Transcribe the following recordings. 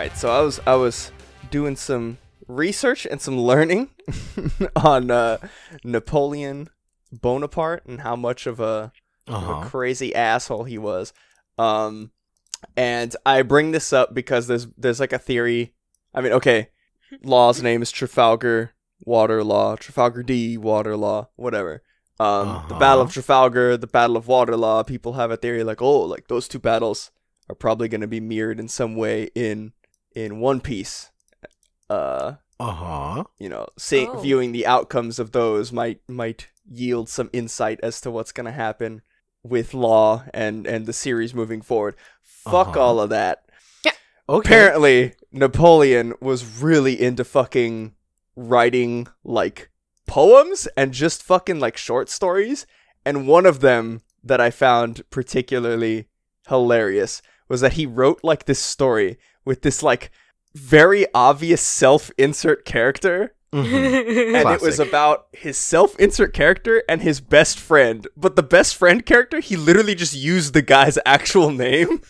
right, so I was doing some research and some learning on Napoleon Bonaparte and how much of a crazy asshole he was. And I bring this up because there's like a theory. I mean, okay, Law's name is Trafalgar Water Law, Trafalgar D Water Law, whatever. The Battle of Trafalgar, the Battle of Waterloo, people have a theory like, oh, like those two battles are probably going to be mirrored in some way in One Piece. You know, viewing the outcomes of those might yield some insight as to what's going to happen with Law and the series moving forward. Fuck all of that. Yeah. Okay. Apparently, Napoleon was really into fucking writing, like, poems and just fucking, like, short stories. And one of them that I found particularly hilarious was that he wrote, like, this story with this, like, very obvious self-insert character. Mm-hmm. And it was about his self-insert character and his best friend. But the best friend character, he literally just used the guy's actual name.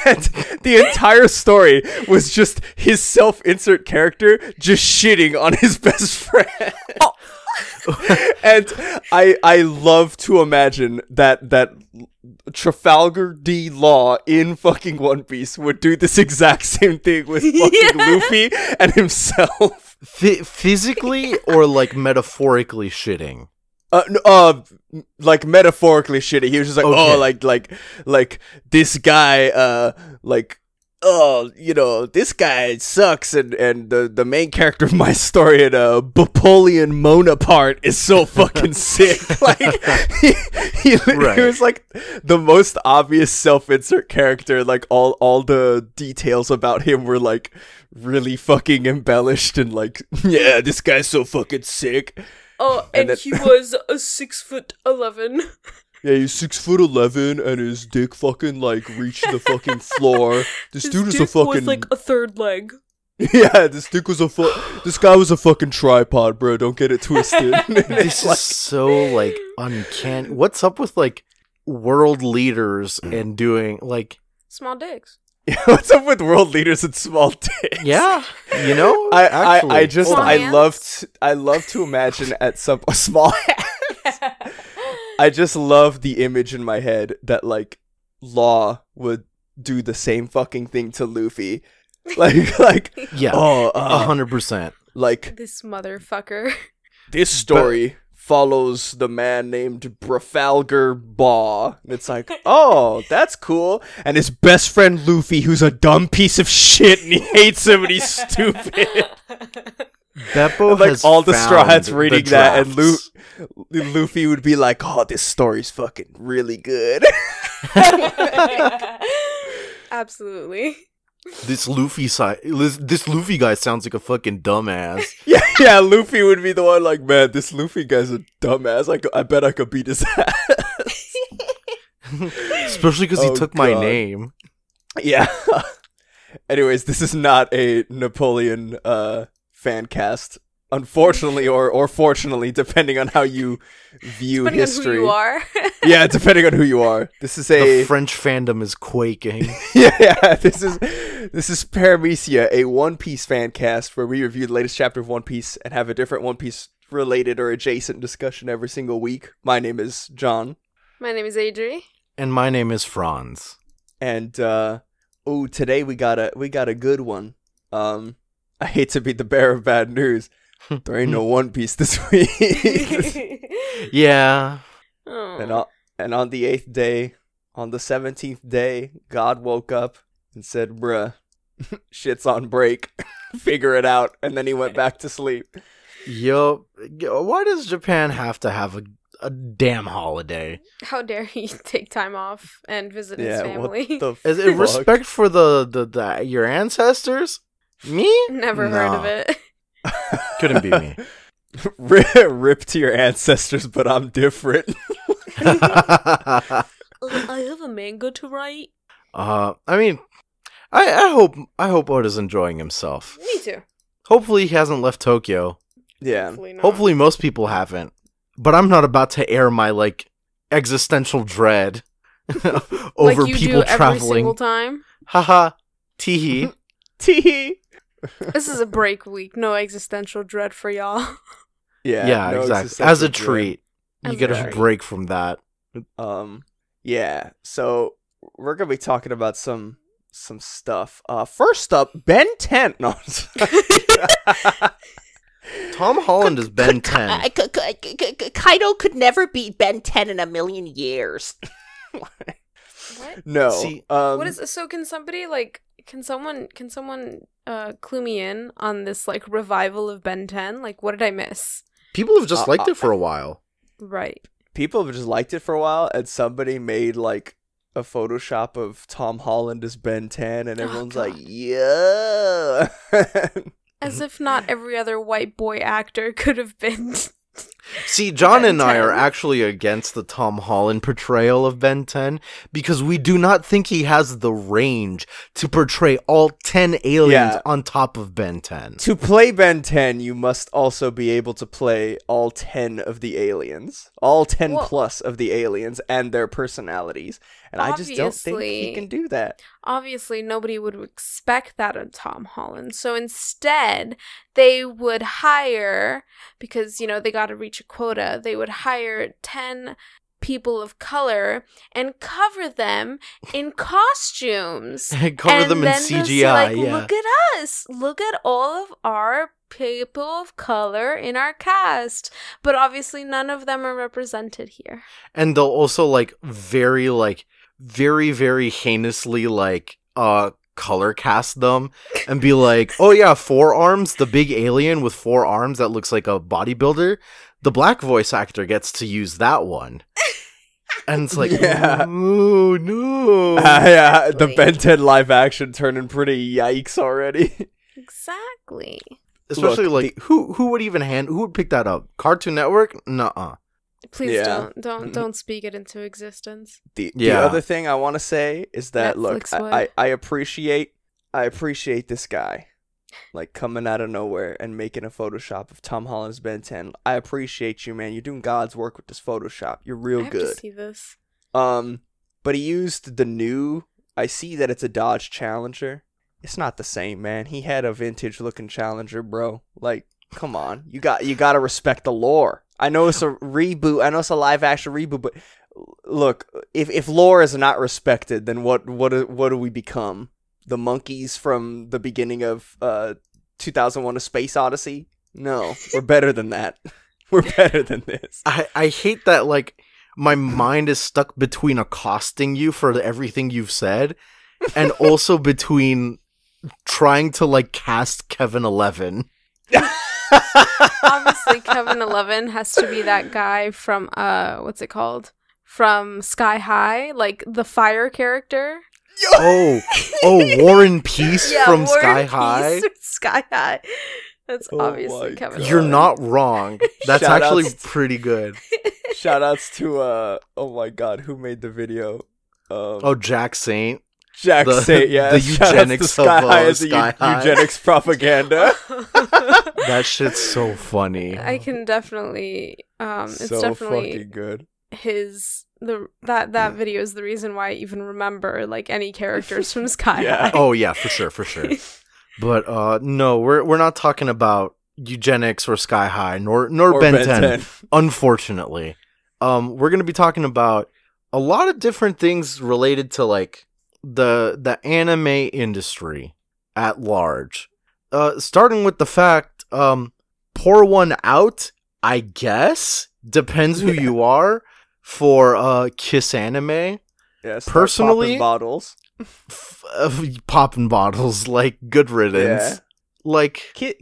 And the entire story was just his self-insert character just shitting on his best friend. Oh. And I love to imagine that Trafalgar D. Law in fucking One Piece would do this exact same thing with fucking Luffy and himself. Physically or like metaphorically shitting? Like metaphorically shitty. He was just like, okay. like this guy, oh, you know, this guy sucks, and the main character of my story, Napoleon Bonaparte, is so fucking sick. Like he was like the most obvious self-insert character. Like all the details about him were like really fucking embellished and like, yeah, this guy's so fucking sick. Oh, and he was a 6'11". Yeah, he's 6'11", and his dick fucking like reached the fucking floor. This dude is a fucking. Was like a third leg. Yeah, this guy was a fucking tripod, bro. Don't get it twisted. This is so like uncanny. What's up with like world leaders and doing like small dicks? What's up with world leaders and small dicks? Yeah, you know, I love to imagine at some small hands. I just love the image in my head that like Law would do the same fucking thing to Luffy, like yeah, 100%. Like this motherfucker. This story follows the man named Trafalgar Baw. And it's like, oh, that's cool. And his best friend Luffy, who's a dumb piece of shit, and he hates him and he's stupid. Beppo and, like, has all the Straw Hats reading that, and Luffy Luffy would be like, oh, this story's fucking really good. Absolutely. This Luffy guy sounds like a fucking dumbass. Yeah, Luffy would be the one like, man, this Luffy guy's a dumbass. I bet I could beat his ass. Especially because he took my name. Yeah. Anyways, this is not a Napoleon fan cast. Unfortunately, or fortunately, depending on how you view history. Depending on who you are. Yeah, depending on who you are. This is the French fandom is quaking. Yeah. This is Paramecia, a One Piece fan cast where we review the latest chapter of One Piece and have a different One Piece related or adjacent discussion every single week. My name is John. My name is Adri. And my name is Franz. And today we got a good one. I hate to be the bearer of bad news. There ain't no One Piece this week. Yeah. And on the 8th day, on the 17th day, God woke up and said, bruh, shit's on break. Figure it out. And then he went back to sleep. Yo, why does Japan have to have a damn holiday? How dare he take time off and visit his family? Is it respect for the your ancestors? Me? Never heard of it. Couldn't be me. Rip to your ancestors, but I'm different. I have a manga to write. I mean, I hope Oda's enjoying himself. Me too. Hopefully he hasn't left Tokyo. Yeah. Hopefully most people haven't. But I'm not about to air my like existential dread over like you people do traveling. Every single time. Haha. Teehee. Tee. This is a break week. No existential dread for y'all. Yeah, no exactly. existential As a dread. treat, you As get a a treat. break from that. Yeah. So we're gonna be talking about some stuff. First up, Ben 10. No. Tom Holland is Ben 10. Kaido could never beat Ben 10 in a million years. What? No. See, What is so? Can somebody like? Can someone clue me in on this like revival of Ben 10? Like, what did I miss? People have just liked it for a while. Right. people have just liked it for a while, and somebody made like a Photoshop of Tom Holland as Ben 10, and everyone's like, yeah. As if not every other white boy actor could have been. See, John Ben and I are 10. actually against the Tom Holland portrayal of Ben 10 because we do not think he has the range to portray all 10 aliens Yeah. on top of Ben 10. To play Ben 10, you must also be able to play all 10 of the aliens. All 10 Well- plus of the aliens and their personalities. And I just don't think he Obviously. can do that. Obviously, nobody would expect that of Tom Holland. So instead, they would hire, because, you know, they got to reach a quota, they would hire 10 people of color and cover them in costumes. Cover them in then they'll say, CGI, like, yeah. Look at us. Look at all of our people of color in our cast. But obviously, none of them are represented here. And they'll also very, very heinously color cast them and be like, oh yeah, 4 arms, the big alien with 4 arms that looks like a bodybuilder, the black voice actor gets to use that one. And it's like, Yeah. oh no. Yeah, the Exactly. Ben 10 live action turning pretty yikes already. Exactly. Especially Look, who would even who would pick that up? Cartoon Network? Nuh-uh. Please Yeah. don't speak it into existence. The Yeah. other thing I want to say is that Netflix look, would. I appreciate this guy like coming out of nowhere and making a Photoshop of Tom Holland's Ben 10. I appreciate you, man. You're doing God's work with this Photoshop. You're I real have to good. see this. But he used the new. I see that it's a Dodge Challenger. It's not the same, man. He had a vintage looking Challenger, bro. Like, come on. You got to respect the lore. I know it's a reboot. I know it's a live action reboot, but look, if lore is not respected, then what do we become? The monkeys from the beginning of 2001: A Space Odyssey? No, we're better than that. We're better than this. I hate that my mind is stuck between accosting you for everything you've said and also between trying to cast Kevin 11. Obviously, Kevin 11 has to be that guy from what's it called? From Sky High, like the fire character. Oh, Warren Peace from War Sky and High. Peace, Sky High. That's Oh my obviously Kevin. You're 11. not wrong. That's Shout actually outs- pretty good. Shout outs to oh my god, who made the video? Oh, Jack Saint. Jack the- Say, yeah. the Shout outs to eugenics Sky of, High as a Sky High. eugenics propaganda. That shit's so funny. I can definitely. It's so definitely fucking good. that video is the reason why I even remember any characters from Sky Yeah. High. Oh yeah, for sure. But no, we're not talking about eugenics or Sky High nor Or Ben Ben 10. 10. Unfortunately, we're gonna be talking about a lot of different things related to the anime industry at large. Starting with the fact, pour one out, I guess, depends who you are, for Kiss Anime. Yeah, start Personally- popping bottles. Popping bottles, good riddance.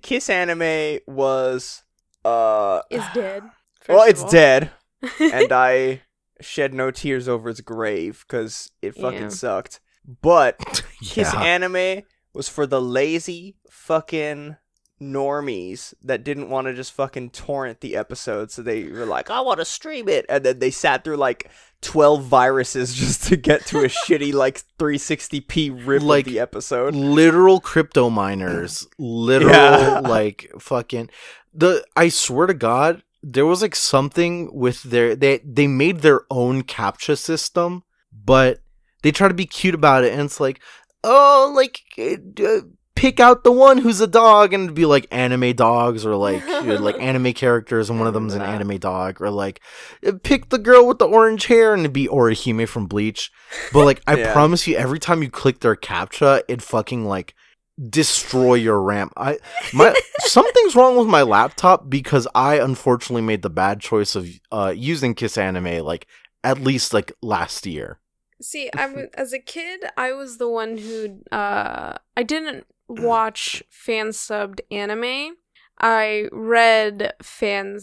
Kiss Anime was Is dead. well, first it's of all. dead, and I shed no tears over its grave because it fucking Yeah. sucked. But Kiss Yeah. Anime was for the lazy fucking normies that didn't want to just fucking torrent the episode, so they were like, I want to stream it, and then they sat through 12 viruses just to get to a shitty 360p rip of the episode. Literal crypto miners. Literal Yeah. fucking I swear to God, there was something with they made their own CAPTCHA system, but they try to be cute about it, and it's pick out the one who's a dog, and it'd be like anime dogs, or like like anime characters, and one of them's an anime dog, or like pick the girl with the orange hair, and it'd be Orihime from Bleach. But like I promise you, every time you click their captcha, it fucking like destroy your RAM. Something's wrong with my laptop, because I unfortunately made the bad choice of using Kiss Anime like at least like last year. See, as a kid, I was the one who I didn't watch fan subbed anime. I read fan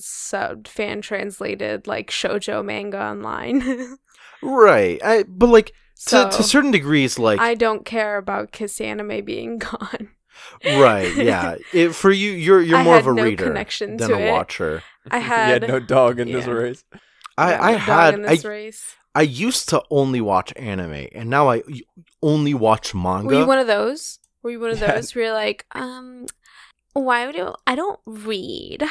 translated like shoujo manga online. Right. But like So, to certain degrees, like I don't care about Kiss Anime being gone. Right, yeah. For you, you're more of a reader connection than to a it. watcher. I had no dog in this race. I used to only watch anime, and now I only watch manga. Were you one of those? Were you're like, I don't read?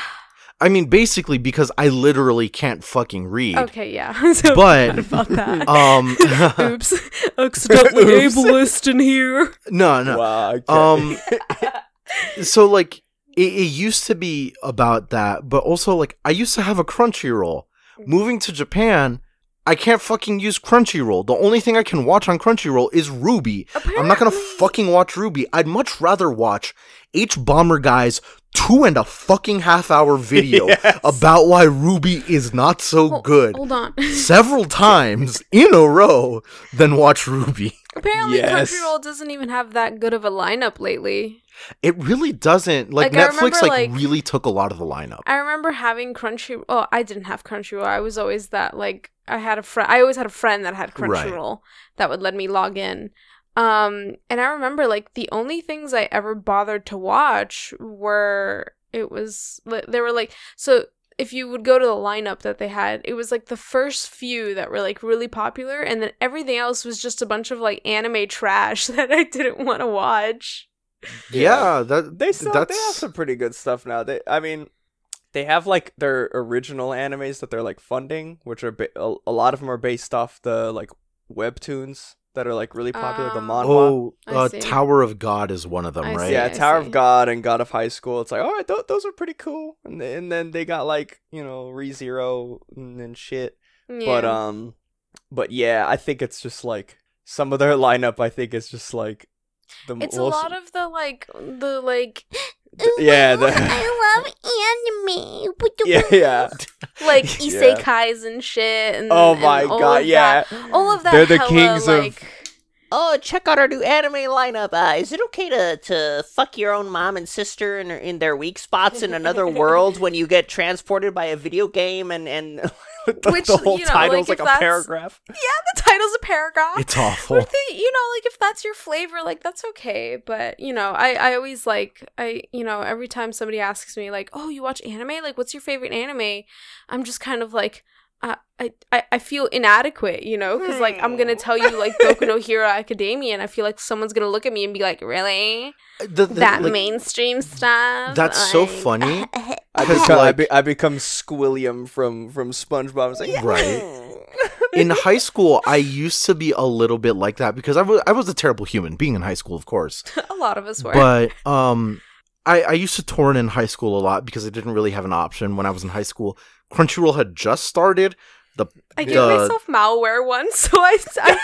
I mean, basically, because I literally can't fucking read. Okay, yeah. So but about that. Oops, accidentally ableist in here. No. Wow, so like it used to be about that, but also like I used to have a Crunchyroll. Moving to Japan, I can't fucking use Crunchyroll. The only thing I can watch on Crunchyroll is Ruby. Apparently. I'm not gonna fucking watch Ruby. I'd much rather watch H-Bomber Guy's 2.5 hour video about why Ruby is not so good. Hold on. Several times in a row than watch Ruby. Apparently Crunchyroll doesn't even have that good of a lineup lately. It really doesn't. Like Netflix really took a lot of the lineup. I remember having Crunchyroll. Oh, I didn't have Crunchyroll. I was always that like I always had a friend that had Crunchyroll that would let me log in. And I remember like the only things I ever bothered to watch were so if you would go to the lineup that they had, it was like the first few that were like really popular, and then everything else was just a bunch of like anime trash that I didn't want to watch. Yeah, they have some pretty good stuff now. They have like their original animes that they're like funding, which are a lot of them are based off the like webtoons that are like really popular, the manhwa. Tower of God is one of them, right? Yeah, Tower of God and God of High School. It's like, all right, those are pretty cool. And then they got like, ReZero and shit. Yeah. But yeah, I think it's just like some of their lineup. I think is just like it's a lot of the like. I love anime. Yeah. Like isekais and shit. And, oh my god, yeah. All of that. They're the kings of. Oh, check out our new anime lineup. Is it okay to fuck your own mom and sister in their weak spots in another world when you get transported by a video game and the whole title's like a paragraph. Yeah, the title's a paragraph. It's awful. Like if that's your flavor, like that's okay. But I always every time somebody asks me like, oh, you watch anime? Like, what's your favorite anime? I'm just kind of like, I feel inadequate, because like I'm gonna tell you like Boku no Hero Academia, and I feel like someone's gonna look at me and be like, really? That mainstream stuff? That's so funny. I become Squilliam from SpongeBob. I was like, right. In high school, I used to be a little bit like that because I was a terrible human being in high school, of course. A lot of us were. But I used to torrent in high school a lot because I didn't really have an option when I was in high school. Crunchyroll had just started. I gave myself malware once, so I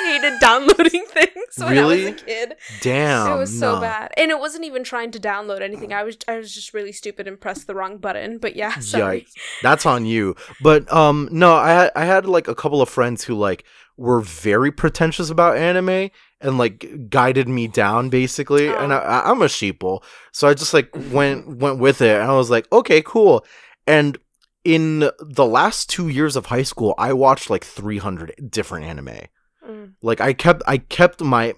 hated downloading things when I was a kid. Damn, it was so bad, and it wasn't even trying to download anything. I was just really stupid and pressed the wrong button. But yeah, sorry. Yikes. That's on you. But no, I had like a couple of friends who like were very pretentious about anime and like guided me down basically, and I'm a sheeple, so I just like went with it, and I was like, okay, cool, and. In the last 2 years of high school, I watched like 300 different anime. Like I kept my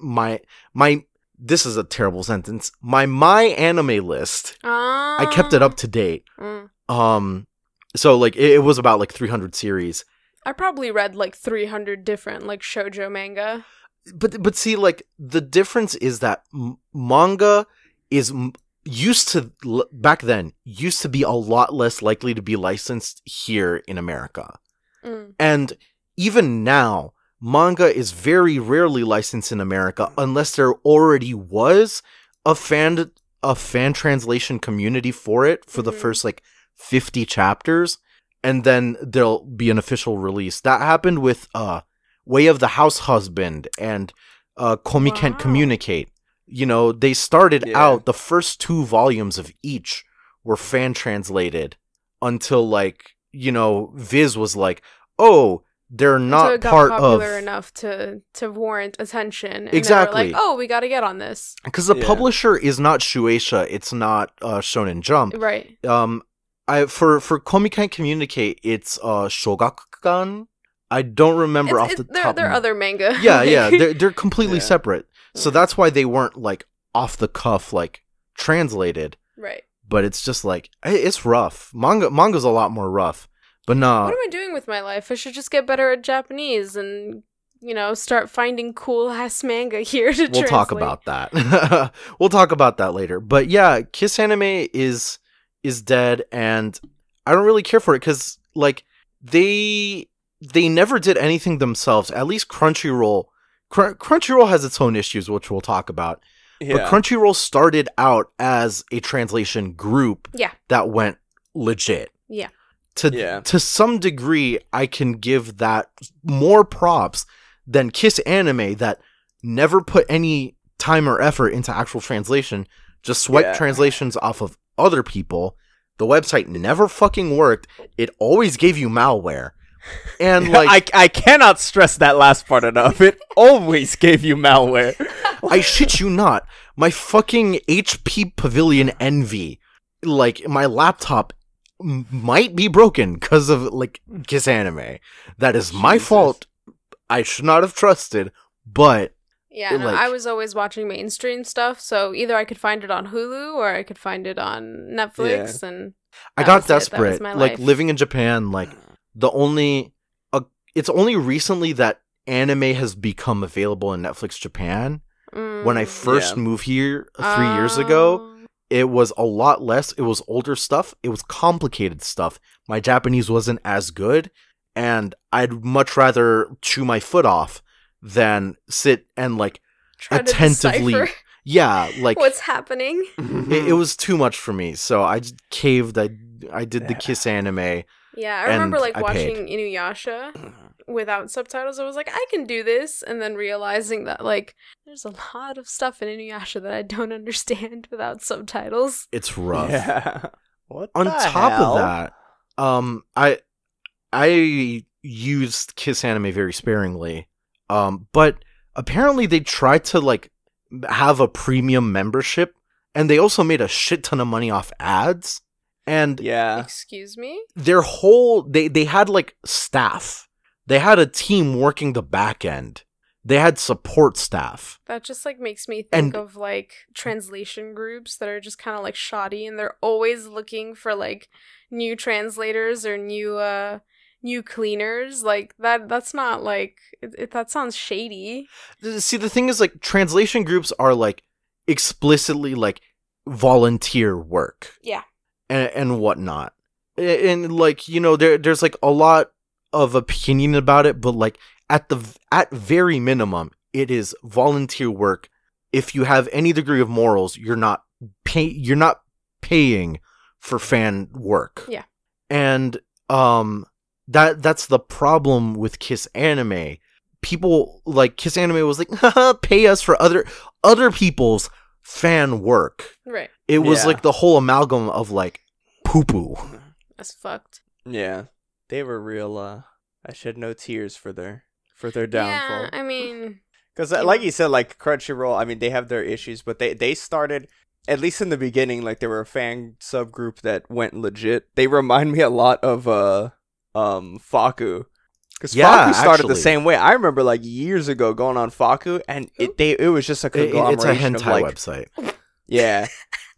this is a terrible sentence. My anime list. I kept it up to date. So like it was about like 300 series. I probably read like 300 different like shoujo manga. But see, like the difference is that manga is back then used to be a lot less likely to be licensed here in America. And even now, manga is very rarely licensed in America unless there already was a fan translation community for it for the first like 50 chapters, and then there'll be an official release. That happened with Way of the House Husband and Komi Can't Communicate. You know, they started out, the first 2 volumes of each were fan translated until, like, you know, Viz was like, oh, they're not so it got part of... popular enough to warrant attention. And exactly. They were like, oh, we got to get on this. Because the publisher is not Shueisha, it's not Shonen Jump. Right. For Komi Can't Communicate, it's Shogakukan. I don't remember off the top. They're other manga. Yeah, they're completely separate. So that's why they weren't like off the cuff, like translated. Right. But it's just like it's rough. Manga's a lot more rough. But no. What am I doing with my life? I should just get better at Japanese and, you know, start finding cool ass manga here to translate. We'll talk about that. We'll talk about that later. But yeah, Kiss Anime is dead, and I don't really care for it because like they never did anything themselves. At least Crunchyroll has its own issues, which we'll talk about. Yeah. But Crunchyroll started out as a translation group that went legit. Yeah. To some degree, I can give that more props than Kiss Anime that never put any time or effort into actual translation, just swiped translations off of other people. The website never fucking worked. It always gave you malware. And like I cannot stress that last part enough. It always gave you malware. I shit you not. My fucking HP Pavilion Envy, like my laptop might be broken because of like Kiss Anime. That is my fault. I should not have trusted, but yeah, no, I was always watching mainstream stuff, so either I could find it on Hulu or I could find it on Netflix, and I got desperate. Like living in Japan, like it's only recently that anime has become available in Netflix Japan. When I first moved here 3 years ago, it was a lot less. It was older stuff. It was complicated stuff. My Japanese wasn't as good, and I'd much rather chew my foot off than sit and like try attentively to decipher like what's happening. It was too much for me, so I just caved. I did the Kiss Anime. Yeah, I remember like watching Inuyasha without subtitles. I was like, I can do this, and then realizing that like there's a lot of stuff in Inuyasha that I don't understand without subtitles. It's rough. Yeah. What on the top hell? of that, I used Kiss Anime very sparingly. But apparently they tried to like have a premium membership, and they also made a shit ton of money off ads. And excuse me? Their whole they had like staff. They had a team working the back end. They had support staff. That just like makes me think of like translation groups that are just kind of like shoddy, and they're always looking for like new translators or new cleaners. Like that's not like that sounds shady. See, the thing is like translation groups are like explicitly like volunteer work. Yeah. And whatnot. And like, you know, there's like a lot of opinion about it, but like at very minimum, it is volunteer work. If you have any degree of morals, you're not paying for fan work. Yeah. And that's the problem with Kiss Anime. People like Kiss Anime was like, haha, pay us for other people's fan work. Right. It was like the whole amalgam of like poo-poo. That's fucked. Yeah. They were real I shed no tears for their downfall. Yeah, I mean, because like you said, like Crunchyroll, I mean, they have their issues, but they started, at least in the beginning, like they were a fan subgroup that went legit. They remind me a lot of Faku. Because Faku started the same way. I remember like years ago going on Faku, and it was just a conglomeration it's a hentai of like website. Yeah.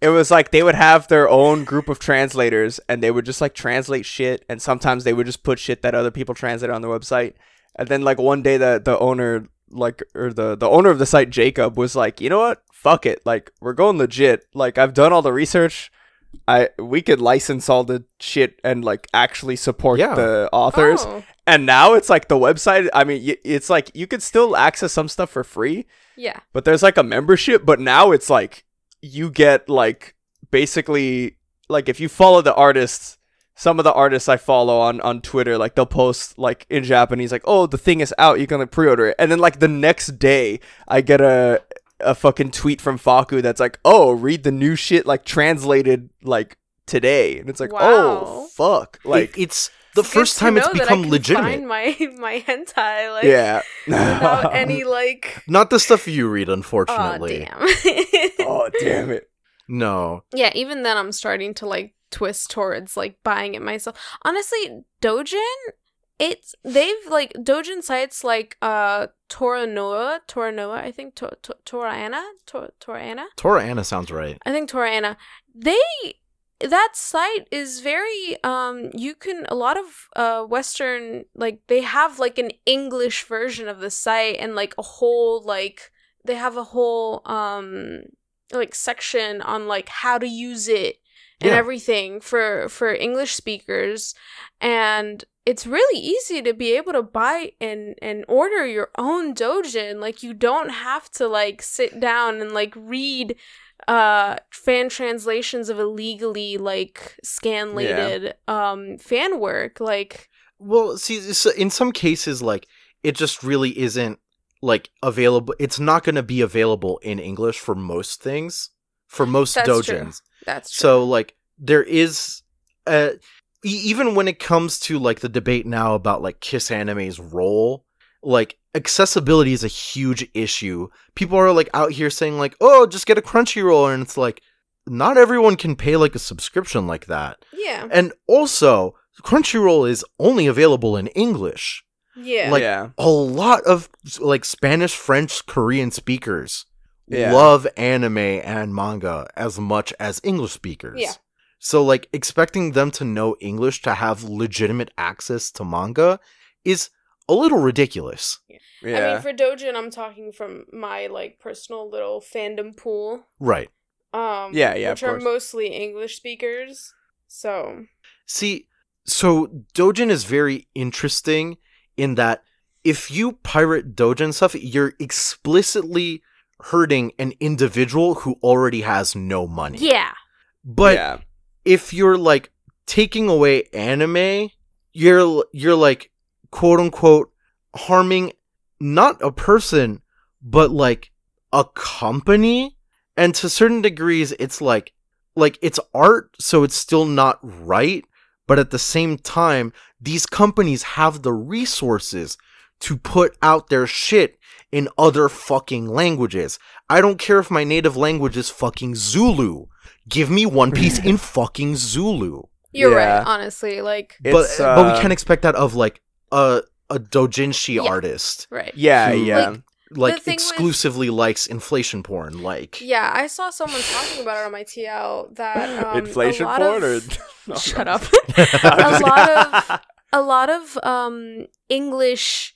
It was like they would have their own group of translators, and they would just like translate shit, and sometimes they would just put shit that other people translated on their website. And then like one day the owner the owner of the site, Jacob, was like, you know what? Fuck it. Like, we're going legit. Like, I've done all the research. We could license all the shit and like actually support the authors. Oh. And now it's like the website, I mean, it's like you could still access some stuff for free. Yeah. But there's like a membership, but now it's like you get like basically like if you follow the artists, some of the artists I follow on Twitter, like they'll post like in Japanese like, oh, the thing is out, you can like pre-order it, and then like the next day I get a fucking tweet from Faku that's like, oh, read the new shit like translated like today, and it's like, oh fuck, like it's the first time it's become legitimate. Find my hentai like yeah, without any like not the stuff you read, unfortunately. Oh damn. oh damn it. No. Yeah, even then I'm starting to like twist towards like buying it myself. Honestly, Dojin, they've like Dojin sites like Toranoa, I think Torana. Torana sounds right. I think Torana. That site is very you can a lot of Western, like they have like an English version of the site, and like a whole like they have a whole like section on like how to use it and everything for English speakers, and it's really easy to be able to buy and order your own Dojin. Like you don't have to like sit down and like read fan translations of illegally like scanlated fan work. Like, well, see, so in some cases like it just really isn't like available. It's not going to be available in English for most things, for most Dojins. True. That's true. So like there is even when it comes to like the debate now about like Kiss Anime's role, like accessibility is a huge issue. People are like out here saying like, oh, just get a Crunchyroll, and it's like not everyone can pay like a subscription like that. Yeah. And also Crunchyroll is only available in English. Yeah. Like a lot of like Spanish, French, Korean speakers Yeah. love anime and manga as much as English speakers. Yeah. So like expecting them to know English to have legitimate access to manga is a little ridiculous. Yeah. I mean, for Dojin, I'm talking from my like personal little fandom pool. Right. Yeah, which of are course. mostly English speakers. So See, so Dojin is very interesting in that if you pirate Dojin stuff, you're explicitly hurting an individual who already has no money. yeah. But yeah. if you're like taking away anime, you're like quote unquote harming not a person but like a company, and to certain degrees it's like it's art, so it's still not right, but at the same time these companies have the resources to put out their shit in other fucking languages. I don't care if my native language is fucking Zulu. Give me One Piece in fucking Zulu. You're Yeah. right, honestly. Like, But It's, we can't expect that of like a doujinshi artist. right. Yeah, who, yeah. Like The thing with- exclusively likes inflation porn. Like Yeah, I saw someone talking about it on my TL that Inflation a lot porn of, or no, shut no. up. I'm a lot of English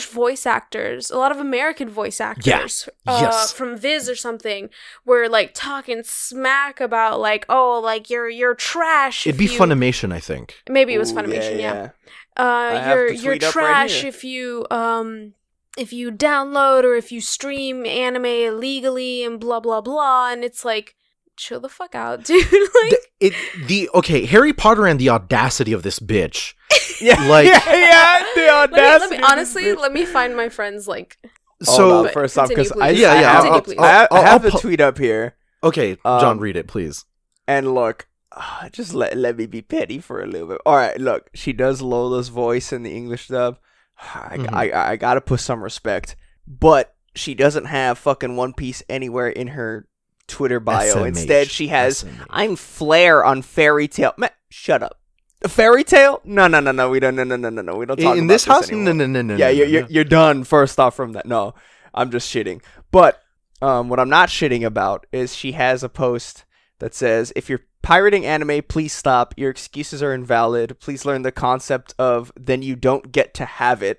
voice actors, a lot of American voice actors, Yes. from Viz or something, were like talking smack about like, oh, like you're trash. it'd if be you... Funimation, I think. Maybe it was Ooh, Funimation, yeah. I have the You're tweet up right trash here. if you download or if you stream anime illegally and blah blah blah, and it's like, chill the fuck out, dude. Like, Okay, Harry Potter and the audacity of this bitch. Yeah, Like- yeah, the audacity. let me find my friend's like. So But first off, because continue, I please. Yeah, Continue, I'll- please. I'll- I have I'll the tweet up here, okay, John, read it, please. and look, just let me be petty for a little bit. All right, look, she does Lola's voice in the English dub. I gotta put some respect, but she doesn't have fucking One Piece anywhere in her Twitter bio. SMH. Instead, she has SMH. I'm Flare on Fairy Tail. Man, shut up. Fairy Tail? No. We don't. No. We don't talk in about this house. anymore. No. Yeah, no. you're done. First off, from that. No, I'm just shitting. But what I'm not shitting about is she has a post that says, "If you're pirating anime, please stop. Your excuses are invalid. Please learn the concept of then you don't get to have it.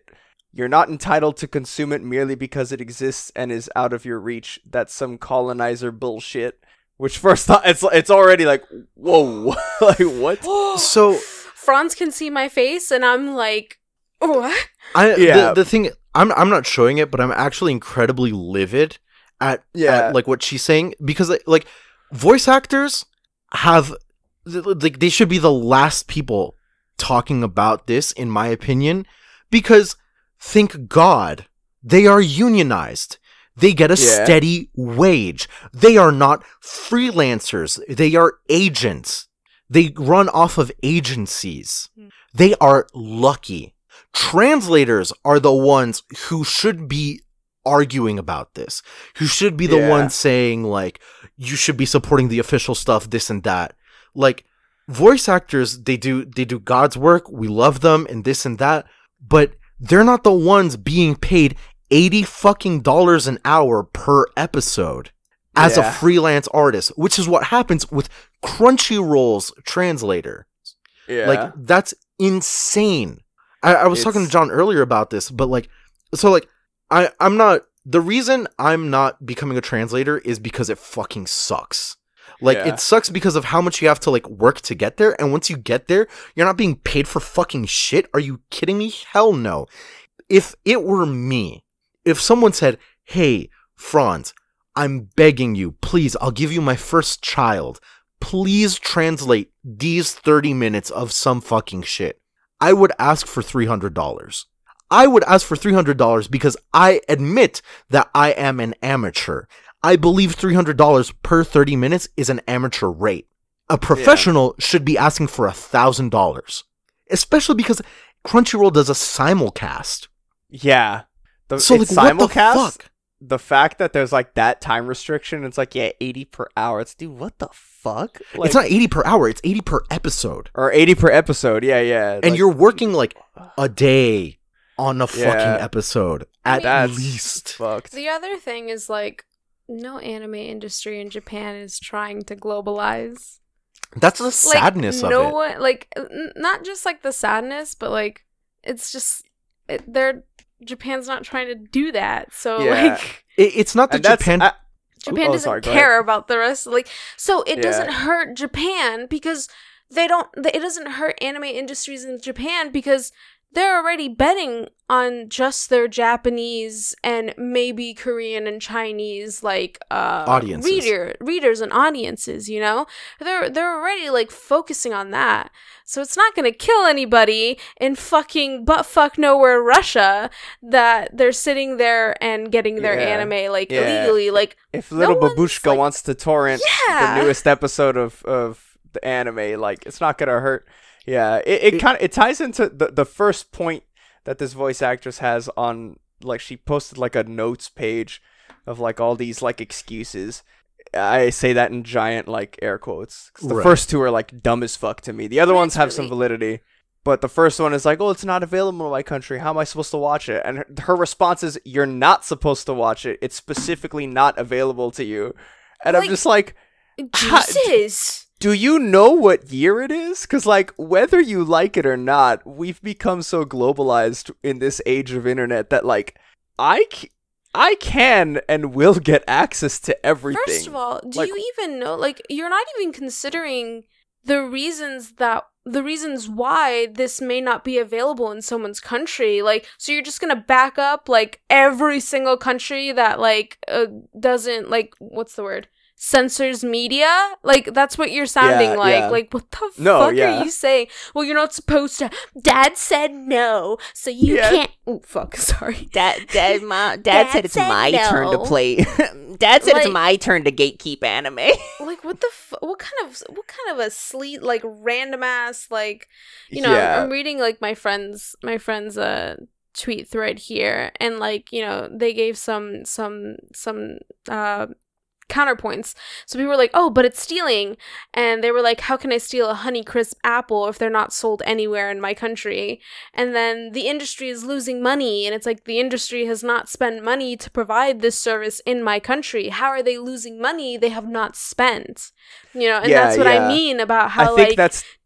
You're not entitled to consume it merely because it exists and is out of your reach. That's some colonizer bullshit." Which first off, it's already like, whoa, like what? So Franz can see my face, and I'm like, what? the thing, I'm not showing it, but I'm actually incredibly livid at like what she's saying, because like voice actors have like they should be the last people talking about this, in my opinion, because thank God they are unionized. They get a steady wage. They are not freelancers. They are agents. They run off of agencies. They are lucky. Translators are the ones who should be arguing about this, who should be the ones saying, like, you should be supporting the official stuff, this and that. Like, voice actors, they do God's work. We love them and this and that, but they're not the ones being paid $80 fucking an hour per episode as a freelance artist, which is what happens with Crunchyroll's translator. Yeah. Like, that's insane. I was talking to John earlier about this, but like, so like, I'm not, the reason I'm not becoming a translator is because it fucking sucks. Like, it sucks because of how much you have to like work to get there. And once you get there, you're not being paid for fucking shit. Are you kidding me? Hell no. If it were me, if someone said, hey, Franz, I'm begging you, please, I'll give you my first child. Please translate these 30 minutes of some fucking shit. I would ask for $300. I would ask for $300 because I admit that I am an amateur. I believe $300 per 30 minutes is an amateur rate. A professional should be asking for $1,000. Especially because Crunchyroll does a simulcast. Yeah. So like, what the fuck? The fact that there's like that time restriction, it's like, 80 per hour. It's, dude, what the fuck? Like, it's not 80 per hour, it's 80 per episode. Or 80 per episode, yeah. And like, you're working like a day on a fucking episode, at least. Fucked. The other thing is like, no anime industry in Japan is trying to globalize. That's the sadness of it. One, like, not just like the sadness, but like, it's just, Japan's not trying to do that. So like, it's not that Japan doesn't care about the rest. Like, so it doesn't hurt Japan because it doesn't hurt anime industries in Japan because they're already betting on just their Japanese and maybe Korean and Chinese like audiences. readers and audiences, you know? They're already like focusing on that. So it's not going to kill anybody in fucking buttfuck nowhere Russia that they're sitting there and getting their anime like illegally. Like, if little Babushka wants to torrent the newest episode of the anime, like, it's not going to hurt. Yeah, it ties into the first point that this voice actress has on, like, she posted like a notes page of like all these like excuses. I say that in giant like air quotes. 'Cause the first two are like dumb as fuck to me. The other ones have some validity, but the first one is like, oh, it's not available in my country. How am I supposed to watch it? And her response is, you're not supposed to watch it. It's specifically not available to you. And I'm just like, Jesus. Do you know what year it is? Because, like, whether you like it or not, we've become so globalized in this age of internet that, like, I can and will get access to everything. First of all, do you even know, like, you're not even considering the reasons why this may not be available in someone's country. Like, so you're just gonna back up, like, every single country that, like, doesn't, like, what's the word? Censors media? Like, that's what you're sounding like. Yeah. Like, what the fuck are you saying? Well, you're not supposed to. Dad said no, so you can't. Oh, fuck, sorry. Dad said it's my turn to play. Dad said, like, it's my turn to gatekeep anime. Like, what the what kind of a sleet, like, random ass, like, you know, I'm reading, like, my friend's tweet thread here, and, like, you know, they gave some counterpoints. So people were like, oh, but it's stealing. And they were like, how can I steal a Honeycrisp apple if they're not sold anywhere in my country? And then the industry is losing money. And it's like, the industry has not spent money to provide this service in my country. How are they losing money they have not spent? You know, and that's what I mean about how, like,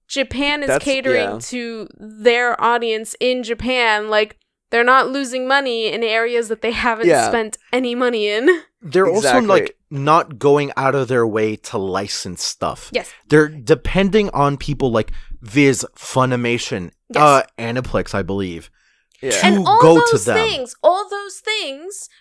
Japan is catering to their audience in Japan. Like, they're not losing money in areas that they haven't spent any money in. They're also, like, not going out of their way to license stuff. Yes. They're depending on people like Viz, Funimation, Aniplex, I believe, Yeah. And all go those to them. things,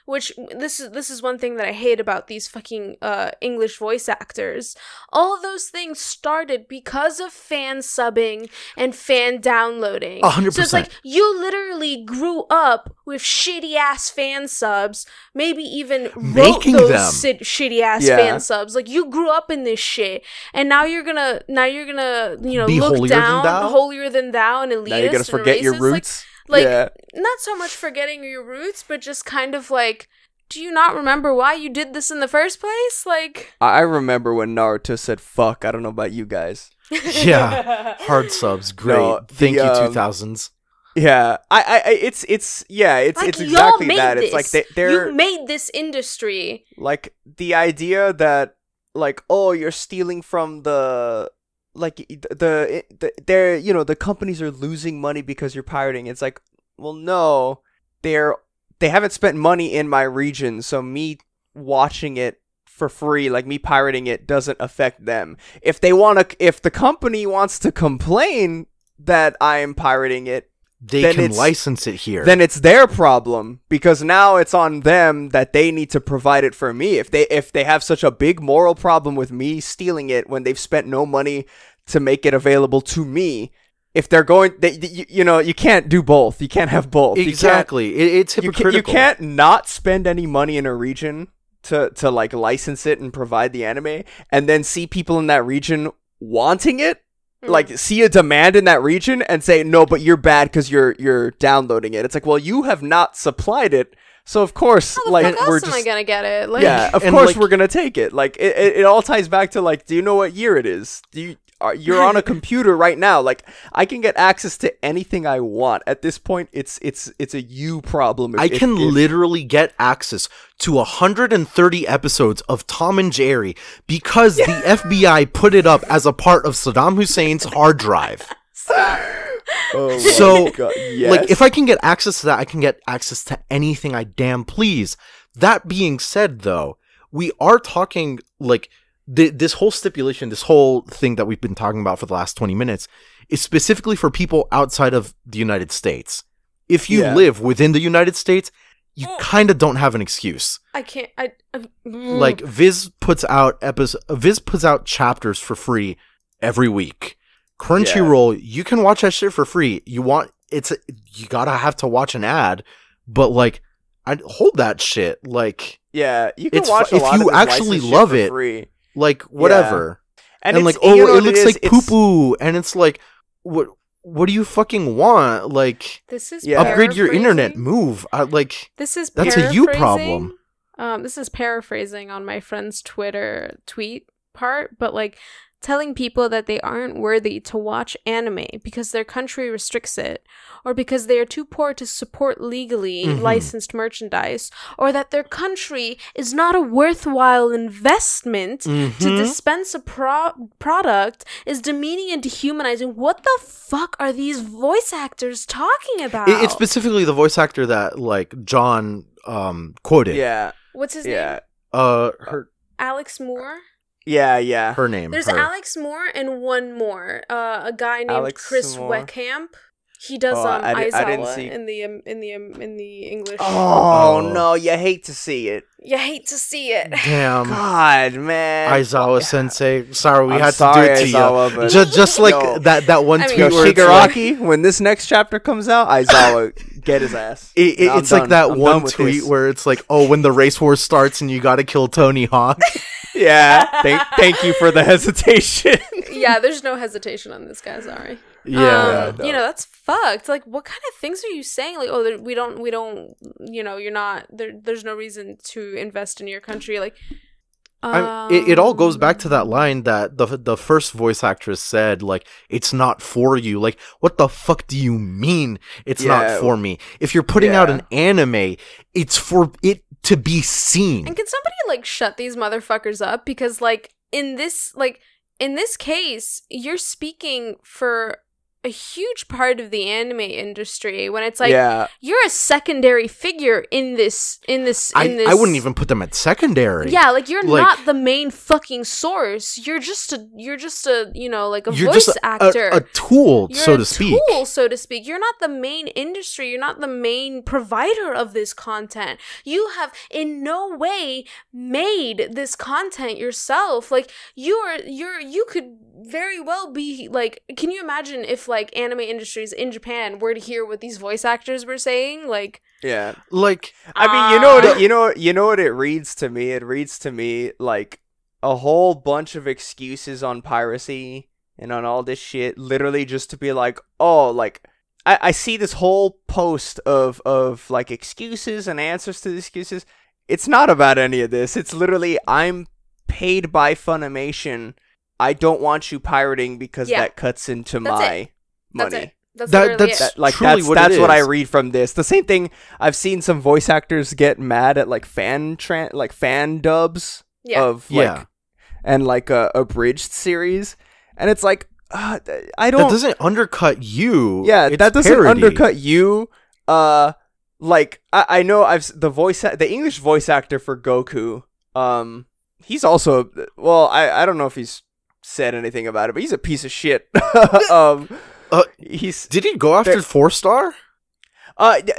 which this is one thing that I hate about these fucking English voice actors. All of those things started because of fan subbing and fan downloading. 100%. So it's like you literally grew up with shitty ass fan subs, maybe even Making wrote them. those shitty ass Yeah. fan subs. Like you grew up in this shit, and now you're gonna Be look holier than down, thou? holier than thou, and elitist. Now you're gonna and forget your racist. roots. Like, yeah. not so much forgetting your roots, but just kind of like, do you not remember why you did this in the first place? Like, I remember when Naruto said "fuck." I don't know about you guys. Yeah. Hard subs. Great. No, Thank you, the, 2000s. Yeah, it's like, it's y'all exactly made that. this. It's like they're you made this industry. like the idea that like, oh, you're stealing from the like they're the companies are losing money because you're pirating. It's like, well, no, they haven't spent money in my region, so me watching it for free, like me pirating it, doesn't affect them. If the company wants to complain that I'm pirating it, They then can it's- license it here. then it's their problem, because now it's on them that they need to provide it for me. If they have such a big moral problem with me stealing it when they've spent no money to make it available to me, if they're going, you can't do both. You can't have both. exactly. It's hypocritical. You can't not spend any money in a region to like license it and provide the anime, and then see people in that region wanting it. Like, see a demand in that region and say, no, but you're bad because you're downloading it. It's like, well, you have not supplied it, so of course, How the like, fuck we're else am just I gonna get it? Like, yeah, of And, course like- we're gonna take it. Like, it all ties back to like, do you know what year it is? You're on a computer right now. Like, I can get access to anything I want at this point. It's a you problem. I can literally get access to 130 episodes of Tom and Jerry because the FBI put it up as a part of Saddam Hussein's hard drive. Oh So, my God, yes. Like, if I can get access to that, I can get access to anything I damn please. That being said, though, we are talking, like, this whole stipulation, this whole thing that we've been talking about for the last 20 minutes is specifically for people outside of the United States. If you Yeah. live within the United States, you kind of don't have an excuse. I can't. Like, Viz puts out chapters for free every week. Crunchyroll, you can watch that shit for free. You gotta have to watch an ad, but like, I hold that shit. Like, yeah, you can it's watch fu- a if lot you of this actually licensed love shit it, for free. like whatever. And it's- like, you know it what looks is? like poo It's- poo, and it's like, what do you fucking want? Like, This is Yeah. upgrade your internet, paraphrasing. move. This is That's a you paraphrasing. problem. This is paraphrasing on my friend's Twitter tweet part, but like telling people that they aren't worthy to watch anime because their country restricts it, or because they are too poor to support legally licensed merchandise, or that their country is not a worthwhile investment to dispense a product is demeaning and dehumanizing. What the fuck are these voice actors talking about? It's specifically the voice actor that like John quoted. Yeah, What's his yeah, name? Her Alex Moore? yeah. her name. There's her. Alex Moore and one more, a guy named Alex Chris Moore. Weckamp. He does I didn't Aizawa see- in the English. Oh no, you hate to see it. You hate to see it. Damn. God, man. Aizawa Sensei. Sorry, we I'm had sorry, to do it to Aizawa, you. but- Just like Yo. that one I mean, tweet Yo, where it's like, Shigaraki, when this next chapter comes out, Aizawa, get his ass. I'm it's like done. that I'm one done with tweet this. where it's like, oh, when the race war starts and you gotta kill Tony Hawk. Yeah, thank you for the hesitation. Yeah, there's no hesitation on this guy. Sorry. Yeah. no. You know, that's fucked. Like, what kind of things are you saying? Like, oh, we don't, you're not, there's no reason to invest in your country. Like, It all goes back to that line that the first voice actress said, like, it's not for you. Like, what the fuck do you mean it's Yeah. not for me? If you're putting out Yeah. an anime, it's for it to be seen. And can somebody like shut these motherfuckers up? Because like in this case, you're speaking for a huge part of the anime industry when it's like you're a secondary figure in this I wouldn't even put them at secondary. Yeah, like you're not the main fucking source. You're just a you know, like a you're voice just actor. A tool, you're so to speak. Tool, so to speak. You're not the main industry. You're not the main provider of this content. You have in no way made this content yourself. Like you could very well be like, can you imagine if like anime industries in Japan were to hear what these voice actors were saying? Like, yeah, like I mean, you know what it reads to me. It reads to me like a whole bunch of excuses on piracy and on all this shit, literally just to be like, oh, like I see this whole post of like excuses and answers to the excuses. It's not about any of this. It's literally, I'm paid by Funimation. I don't want you pirating because that cuts into my money. That's what I read from this. The same thing, I've seen some voice actors get mad at like fan dubs of like and like a abridged series, and it's like I don't. That doesn't undercut you. Yeah, it's that doesn't parody. undercut you. Like I know the English voice actor for Goku. He's also I don't know if he's said anything about it, but he's a piece of shit. Did he go after 4-Star?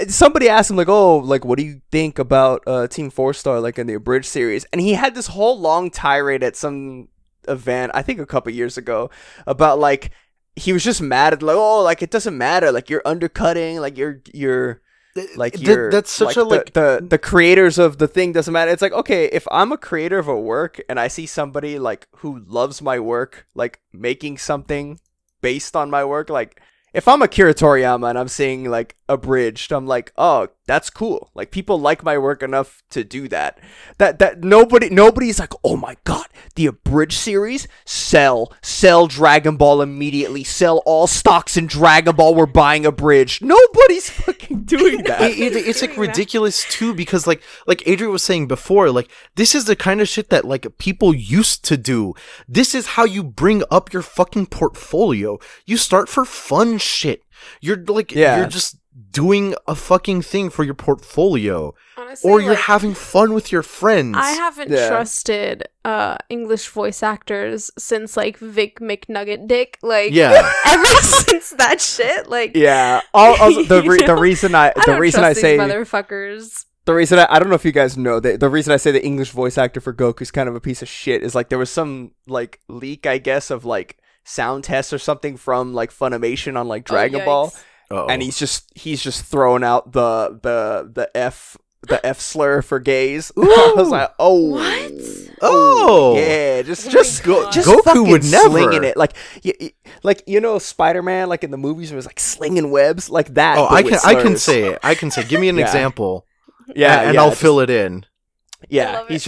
Somebody asked him like, oh, like what do you think about Team 4-Star like in the abridged series? And he had this whole long tirade at some event, I think a couple years ago, about like he was just mad at like, oh, like it doesn't matter, like you're undercutting, like you're like that's such like the creators of the thing doesn't matter. It's like, okay, if I'm a creator of a work and I see somebody like who loves my work like making something based on my work, like if I'm Akira Toriyama and I'm seeing like abridged, I'm like, oh, that's cool. Like people like my work enough to do that. That nobody's like, oh my god, the abridged series, sell Dragon Ball immediately, sell all stocks in Dragon Ball, we're buying abridged. Nobody's fucking doing that. It's like ridiculous too, because like Adrian was saying before, like this is the kind of shit that like people used to do. This is how you bring up your fucking portfolio. You start for fun shit. You're like you're just doing a fucking thing for your portfolio. Honestly, or you're like, having fun with your friends. I haven't trusted English voice actors since like Vic McNugget Dick. Like ever since that shit. Like Also, the reason I say motherfuckers. The reason I don't know if you guys know, the reason I say the English voice actor for Goku is kind of a piece of shit is like there was some like leak, I guess, of like sound tests or something from like Funimation on like Dragon Ball. Uh-oh. And he's just throwing out the F slur for gays. I was like, oh, what? Oh, yeah, just Goku would never slinging it like you know Spider-Man like in the movies where it was like slinging webs like that. Oh, I can say it. I can say. Give me an example. Yeah, and I'll fill it in. Yeah, he's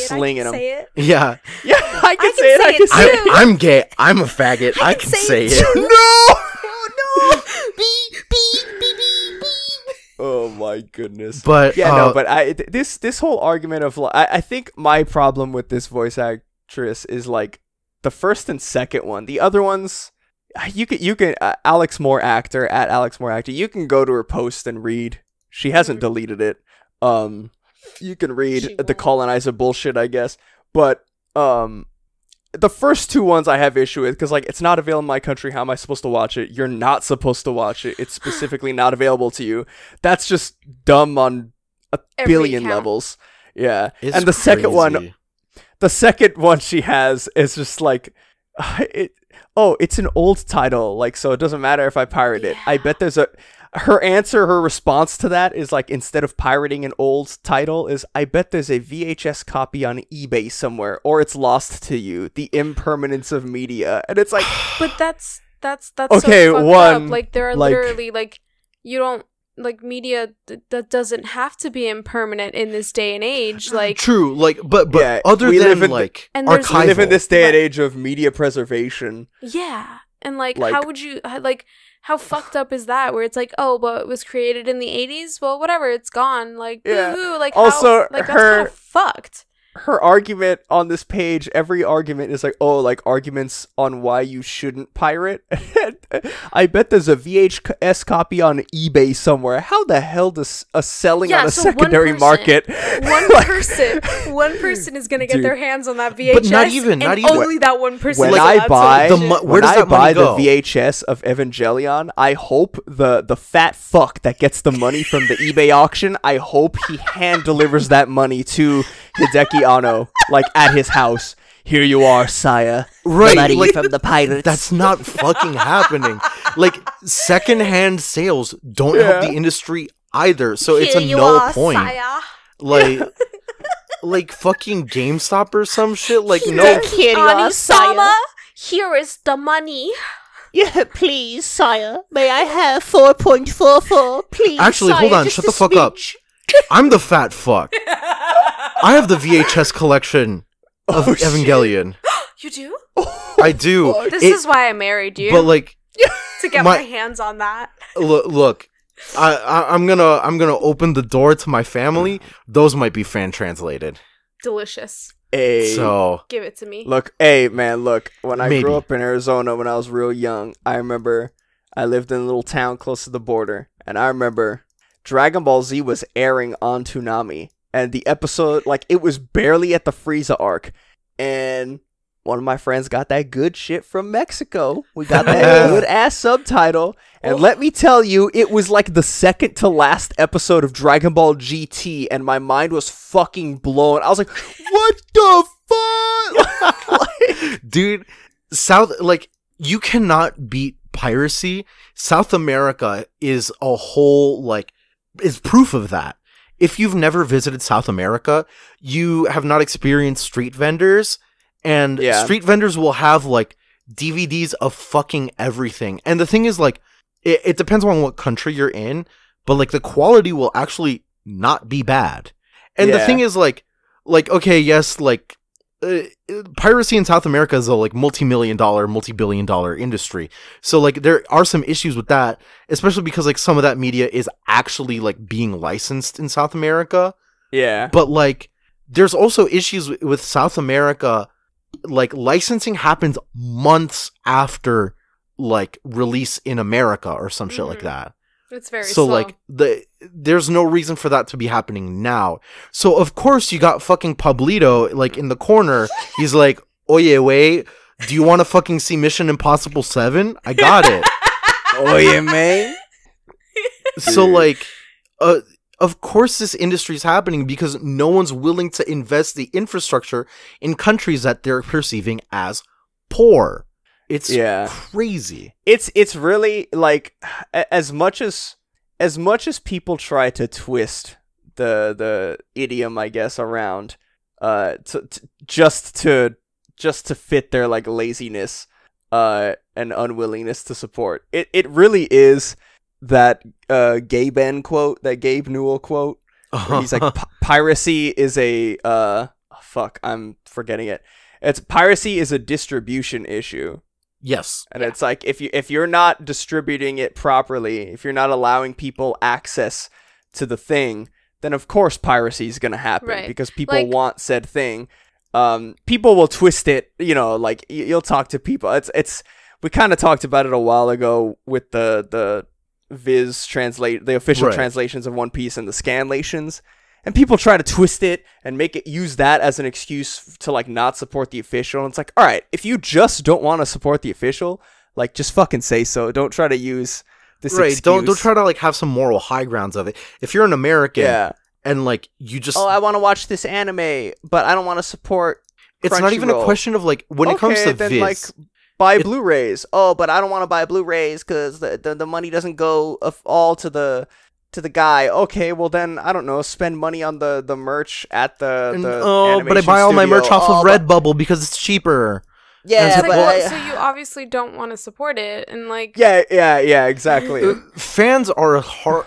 slinging them. Yeah, I can say it. I'm gay. I'm a faggot. I can say it. No. Oh my goodness. But but this whole argument of I think my problem with this voice actress is like the first and second one. The other ones you can Alex Moore actor at Alex Moore actor. You can go to her post and read. She hasn't deleted it. You can read the colonizer bullshit, I guess. But the first two ones I have issue with because like it's not available in my country. How am I supposed to watch it? You're not supposed to watch it. It's specifically not available to you. That's just dumb on a billion levels. Yeah. It's and the crazy. second one she has is just like it's an old title, like so it doesn't matter if I pirate it. I bet there's her response to that is like, instead of pirating an old title, is I bet there's a VHS copy on eBay somewhere, or it's lost to you. The impermanence of media. And it's like, but that's okay, so fucked one up. Like there are literally like you don't like media that doesn't have to be impermanent in this day and age. Like true, like but other than like archival. We live in this day and age of media preservation. Yeah, and like how would you like? How fucked up is that? Where it's like, oh, but it was created in the 80s? Well, whatever, it's gone. Like, boo-hoo. Like, also, that's kind of fucked. her argument on this page, every argument is like, oh, like arguments on why you shouldn't pirate. I bet there's a VHS copy on eBay somewhere. How the hell does a selling on a secondary market? One person is gonna get their hands on that VHS, but not even only that one person. When I buy the VHS of Evangelion, I hope the fat fuck that gets the money from the eBay auction, I hope he hand delivers that money to Hideki Anno, like at his house. Here you are, sire. Right, money like, from the pirates. That's not fucking happening. Like, secondhand sales don't help the industry either, so it's a no point. Sire. Like fucking GameStop or some shit. Like, no. Anisama, here is the money. Yeah, please, sire. May I have 4.44, please? Actually, sire, hold on. Shut the fuck up. I'm the fat fuck. I have the VHS collection of Evangelion. You do? I do. This is why I married you. But like, to get my hands on that. Look, I'm gonna open the door to my family. Those might be fan translated. Delicious. So give it to me. Look, when I grew up in Arizona when I was real young, I remember I lived in a little town close to the border, and I remember Dragon Ball Z was airing on Toonami, and the episode, like, it was barely at the Frieza arc, and one of my friends got that good shit from Mexico. We got that good ass subtitle, and let me tell you, it was like the second to last episode of Dragon Ball GT, and my mind was fucking blown. I was like, what the fuck? Dude, you cannot beat piracy. South America is a whole, like, is proof of that. If you've never visited South America, you have not experienced street vendors, and street vendors will have, like, DVDs of fucking everything. And the thing is, like, it depends on what country you're in, but, like, the quality will actually not be bad. And the thing is, like, okay, yes, like, piracy in South America is a, like, multi-billion dollar industry. So, like, there are some issues with that, especially because, like, some of that media is actually, like, being licensed in South America. Yeah. But, like, there's also issues with South America. Like, licensing happens months after, like, release in America or some shit like that. It's very so slow. Like, there's no reason for that to be happening now. So of course you got fucking Pablito, like, in the corner. He's like, oye, wait, do you want to fucking see Mission Impossible 7? I got it. Oye, man. So, like, of course this industry is happening because no one's willing to invest the infrastructure in countries that they're perceiving as poor. It's crazy. It's really, like, as much as people try to twist the idiom, I guess, around just to fit their, like, laziness and unwillingness to support. It really is that Gabe quote, that Gabe Newell quote. Where he's like, piracy is a I'm forgetting it. It's piracy is a distribution issue. Yes. And it's like, if you're not distributing it properly, if you're not allowing people access to the thing, then of course piracy is going to happen because people want said thing. People will twist it, you know, like, you'll talk to people. It's we kind of talked about it a while ago with the Viz the official translations of One Piece and the scanlations. And people try to twist it and use that as an excuse to, like, not support the official. And it's like, all right, if you just don't want to support the official, like, just fucking say so. Don't try to use this excuse. Don't try to, like, have some moral high grounds of it. If you're an American and, like, you just... Oh, I want to watch this anime, but I don't want to support It's not even a question of, like, when it comes to then, Viz... like, buy Blu-rays. Oh, but I don't want to buy Blu-rays because the money doesn't go all to the guy. Okay, well then, I don't know, spend money on the merch at the but I buy all my merch off of Redbubble because it's cheaper. Yeah, but so you obviously don't want to support it, and, like, yeah, exactly. Fans are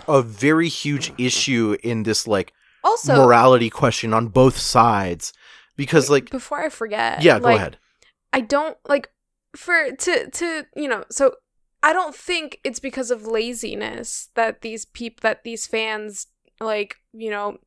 a very huge issue in this, like, also morality question on both sides, because, like, before I forget, go ahead. I don't, like, to you know, so I don't think it's because of laziness that these fans, like, you know,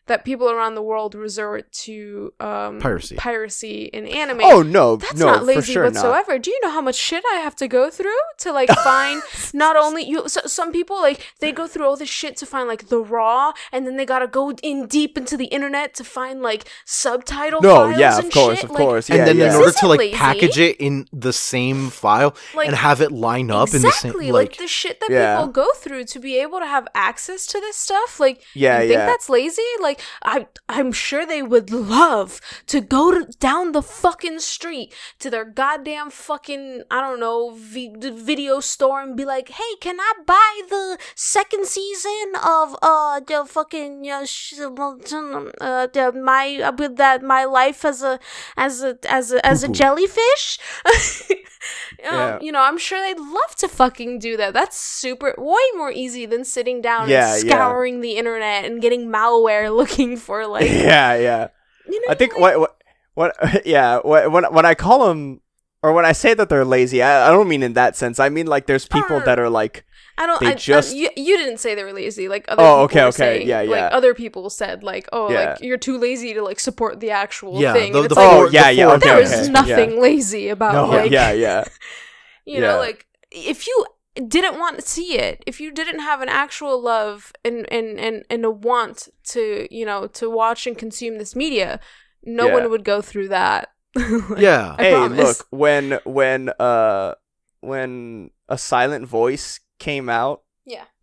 that people around the world resort to piracy in anime. Oh no, that's no, not lazy for sure whatsoever. not. Do you know how much shit I have to go through to like find not only you? So, some people like they go through all this shit to find like the raw, and then they gotta go in deep into the internet to find like subtitle files. Yeah, and of course, shit. of course. And yeah, then in yeah. order to like lazy. package it in the same file Like, and have it line up in the same like the shit that people go through to be able to have access to this stuff. Like, you think that's lazy? Like, I'm sure they would love to go down the fucking street to their goddamn fucking, I don't know, video store and be like, hey, can I buy the second season of the fucking my life as a jellyfish? You know, I'm sure they'd love to fucking do that. That's way more easy than sitting down and scouring the internet and getting malware looking for like. Yeah. You know, I think when I call them, or when I say that they're lazy, I don't mean in that sense. I mean like there's people that are like. You didn't say they were lazy. Like other people were saying, yeah. Like other people said, like, like you're too lazy to like support the actual thing. There is nothing lazy about you know, like if you didn't want to see it, if you didn't have an actual love and a want to, you know, to watch and consume this media, no one would go through that. Yeah. Hey, look, when A Silent Voice came out,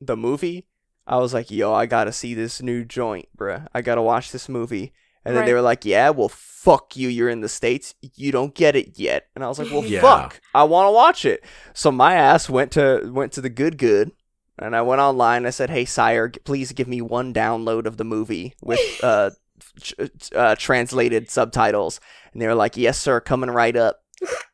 the movie, I was like, yo, I gotta see this new joint, bruh. I gotta watch this movie. And then they were like, yeah, well, fuck you. You're in the States. You don't get it yet. And I was like, well, fuck. I want to watch it. So my ass went to the good. And I went online. I said, hey, sire, please give me one download of the movie with translated subtitles. And they were like, yes, sir, coming right up.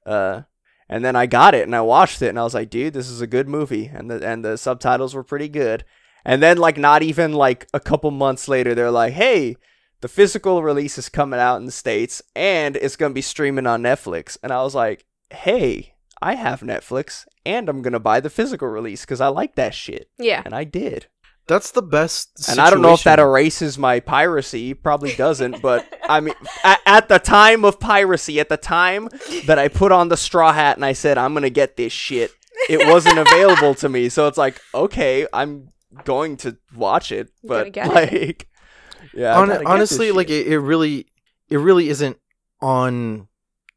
And then I got it and I watched it. And I was like, dude, this is a good movie. And the subtitles were pretty good. And then like not even like a couple months later, they're like, hey, the physical release is coming out in the States and it's going to be streaming on Netflix. And I was like, hey, I have Netflix and I'm going to buy the physical release because I like that shit. Yeah. And I did. That's the best situation. And I don't know if that erases my piracy. Probably doesn't. But I mean, at the time of piracy, at the time that I put on the straw hat and I said, I'm going to get this shit, it wasn't available to me. So it's like, okay, I'm going to watch it. But like... Yeah, honestly, like it really isn't on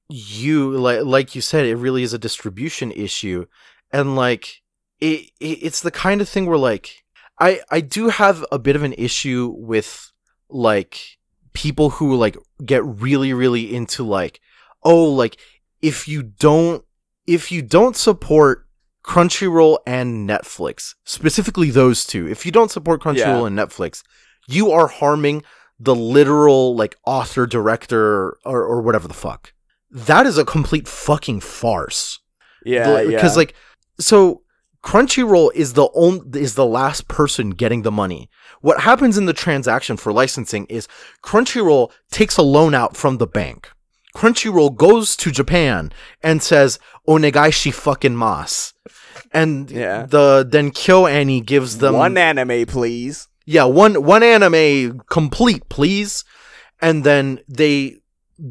you. Like you said, it really is a distribution issue, and like it's the kind of thing where like I do have a bit of an issue with like people who like get really into like, oh, like if you don't support Crunchyroll and Netflix, specifically those two, if you don't support Crunchyroll and Netflix, you are harming the literal, like, author, director, or whatever the fuck. That is a complete fucking farce. Yeah, because, like, so Crunchyroll is the last person getting the money. What happens in the transaction for licensing is Crunchyroll takes a loan out from the bank. Crunchyroll goes to Japan and says, "Onegai shimasu." And then KyoAni gives them one anime, please. Yeah, one anime complete, please. And then they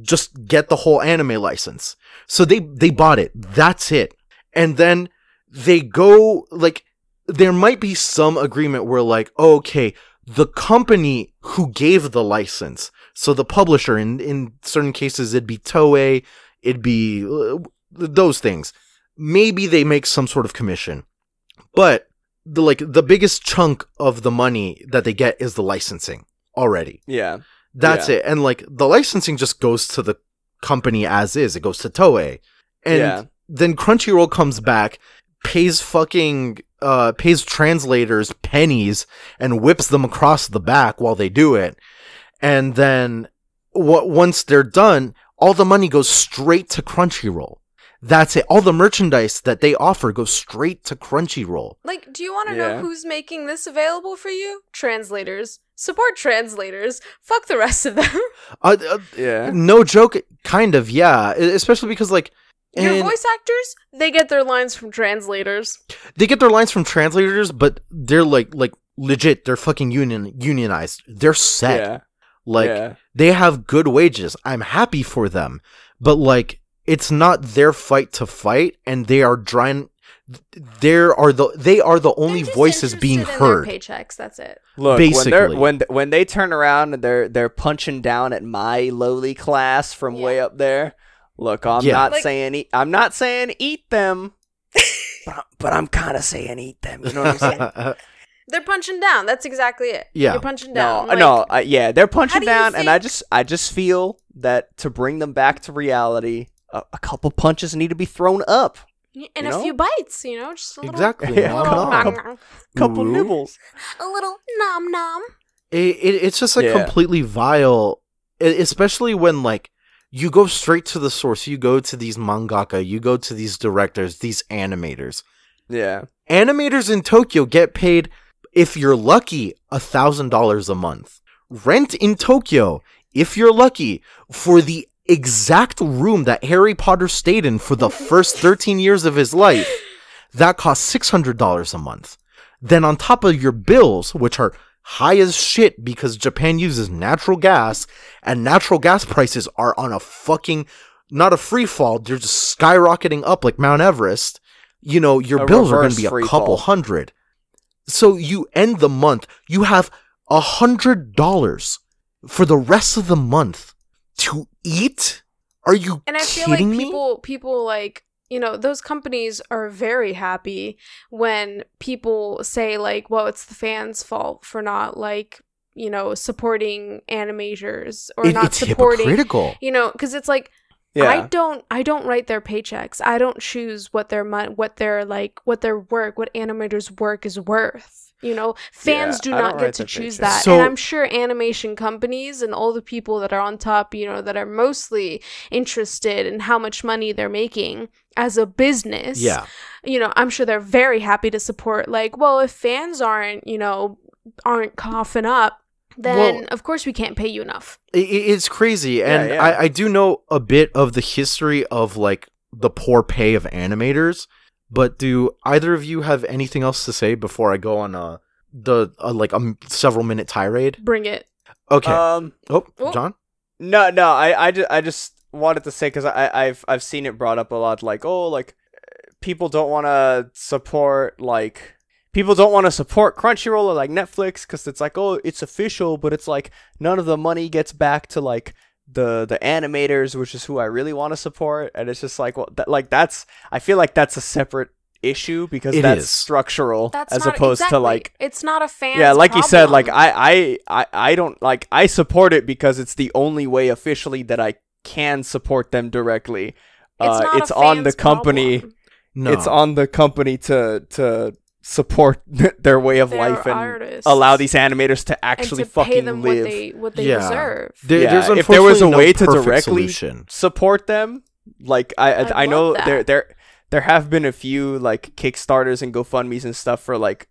just get the whole anime license. So they bought it. That's it. And then they go, like, there might be some agreement where, like, okay, the company who gave the license, so the publisher, in certain cases it'd be Toei, it'd be those things. Maybe they make some sort of commission. But the biggest chunk of the money that they get is the licensing already. Yeah. That's it. And like the licensing just goes to the company as is. It goes to Toei. And then Crunchyroll comes back, pays translators pennies and whips them across the back while they do it. And then once they're done, all the money goes straight to Crunchyroll. That's it. All the merchandise that they offer goes straight to Crunchyroll. Like, do you want to know who's making this available for you? Translators. Support translators. Fuck the rest of them. No joke, kind of, yeah. Especially because, like... Your voice actors, they get their lines from translators. They get their lines from translators, but they're, like legit, they're fucking unionized. They're set. Like, they have good wages. I'm happy for them. But, like, it's not their fight to fight, and they are trying... They are the only voices being heard. Their paychecks, that's it. Look, basically, when they turn around and they're punching down at my lowly class from way up there. Look, I'm not saying eat them, but I'm kind of saying eat them. You know what I'm saying? They're punching down. That's exactly it. Yeah, you're punching down. They're punching down, and I just feel that to bring them back to reality, a couple punches need to be thrown up. And a few bites, just a little. Exactly. Couple nibbles. A little nom nom. It's just like completely vile, especially when like you go straight to the source. You go to these mangaka, you go to these directors, these animators. Yeah. Animators in Tokyo get paid, if you're lucky, $1,000 a month. Rent in Tokyo, if you're lucky, for the exact room that Harry Potter stayed in for the first 13 years of his life, that costs $600 a month. Then on top of your bills, which are high as shit because Japan uses natural gas, and natural gas prices are on a fucking, not a free fall, they're just skyrocketing up like Mount Everest. Your bills are going to be a couple hundred. So you end the month, you have $100 for the rest of the month to eat? Are you and I feel kidding like me? people like, those companies are very happy when people say like, well, it's the fans' fault for not like, supporting animators or not it's supporting, hypocritical. Because it's like, I don't write their paychecks. I don't choose what their work, what animators' work is worth. Fans do not get to choose that. So, and I'm sure animation companies and all the people that are on top, that are mostly interested in how much money they're making as a business. Yeah. I'm sure they're very happy to support, like, well, if fans aren't coughing up, then of course we can't pay you enough. It's crazy. And I do know a bit of the history of like the poor pay of animators. But do either of you have anything else to say before I go on a several minute tirade? Bring it. Okay. John? No. I just wanted to say because I've seen it brought up a lot. Like, people don't want to support Crunchyroll or like Netflix because it's like, oh, it's official, but it's like none of the money gets back to like the animators, which is who I really want to support, and it's just like, well, I feel like that's a separate issue because that's structural as opposed to like it's not a fan. Yeah, like problem. you said, like I don't like I support it because it's the only way officially that I can support them directly. It's on the company. No. It's on the company to support their way of life and artists. Allow these animators to actually and to fucking pay them live. what they deserve. If there was a way to directly support them, like I know there have been a few like Kickstarters and GoFundMes and stuff for like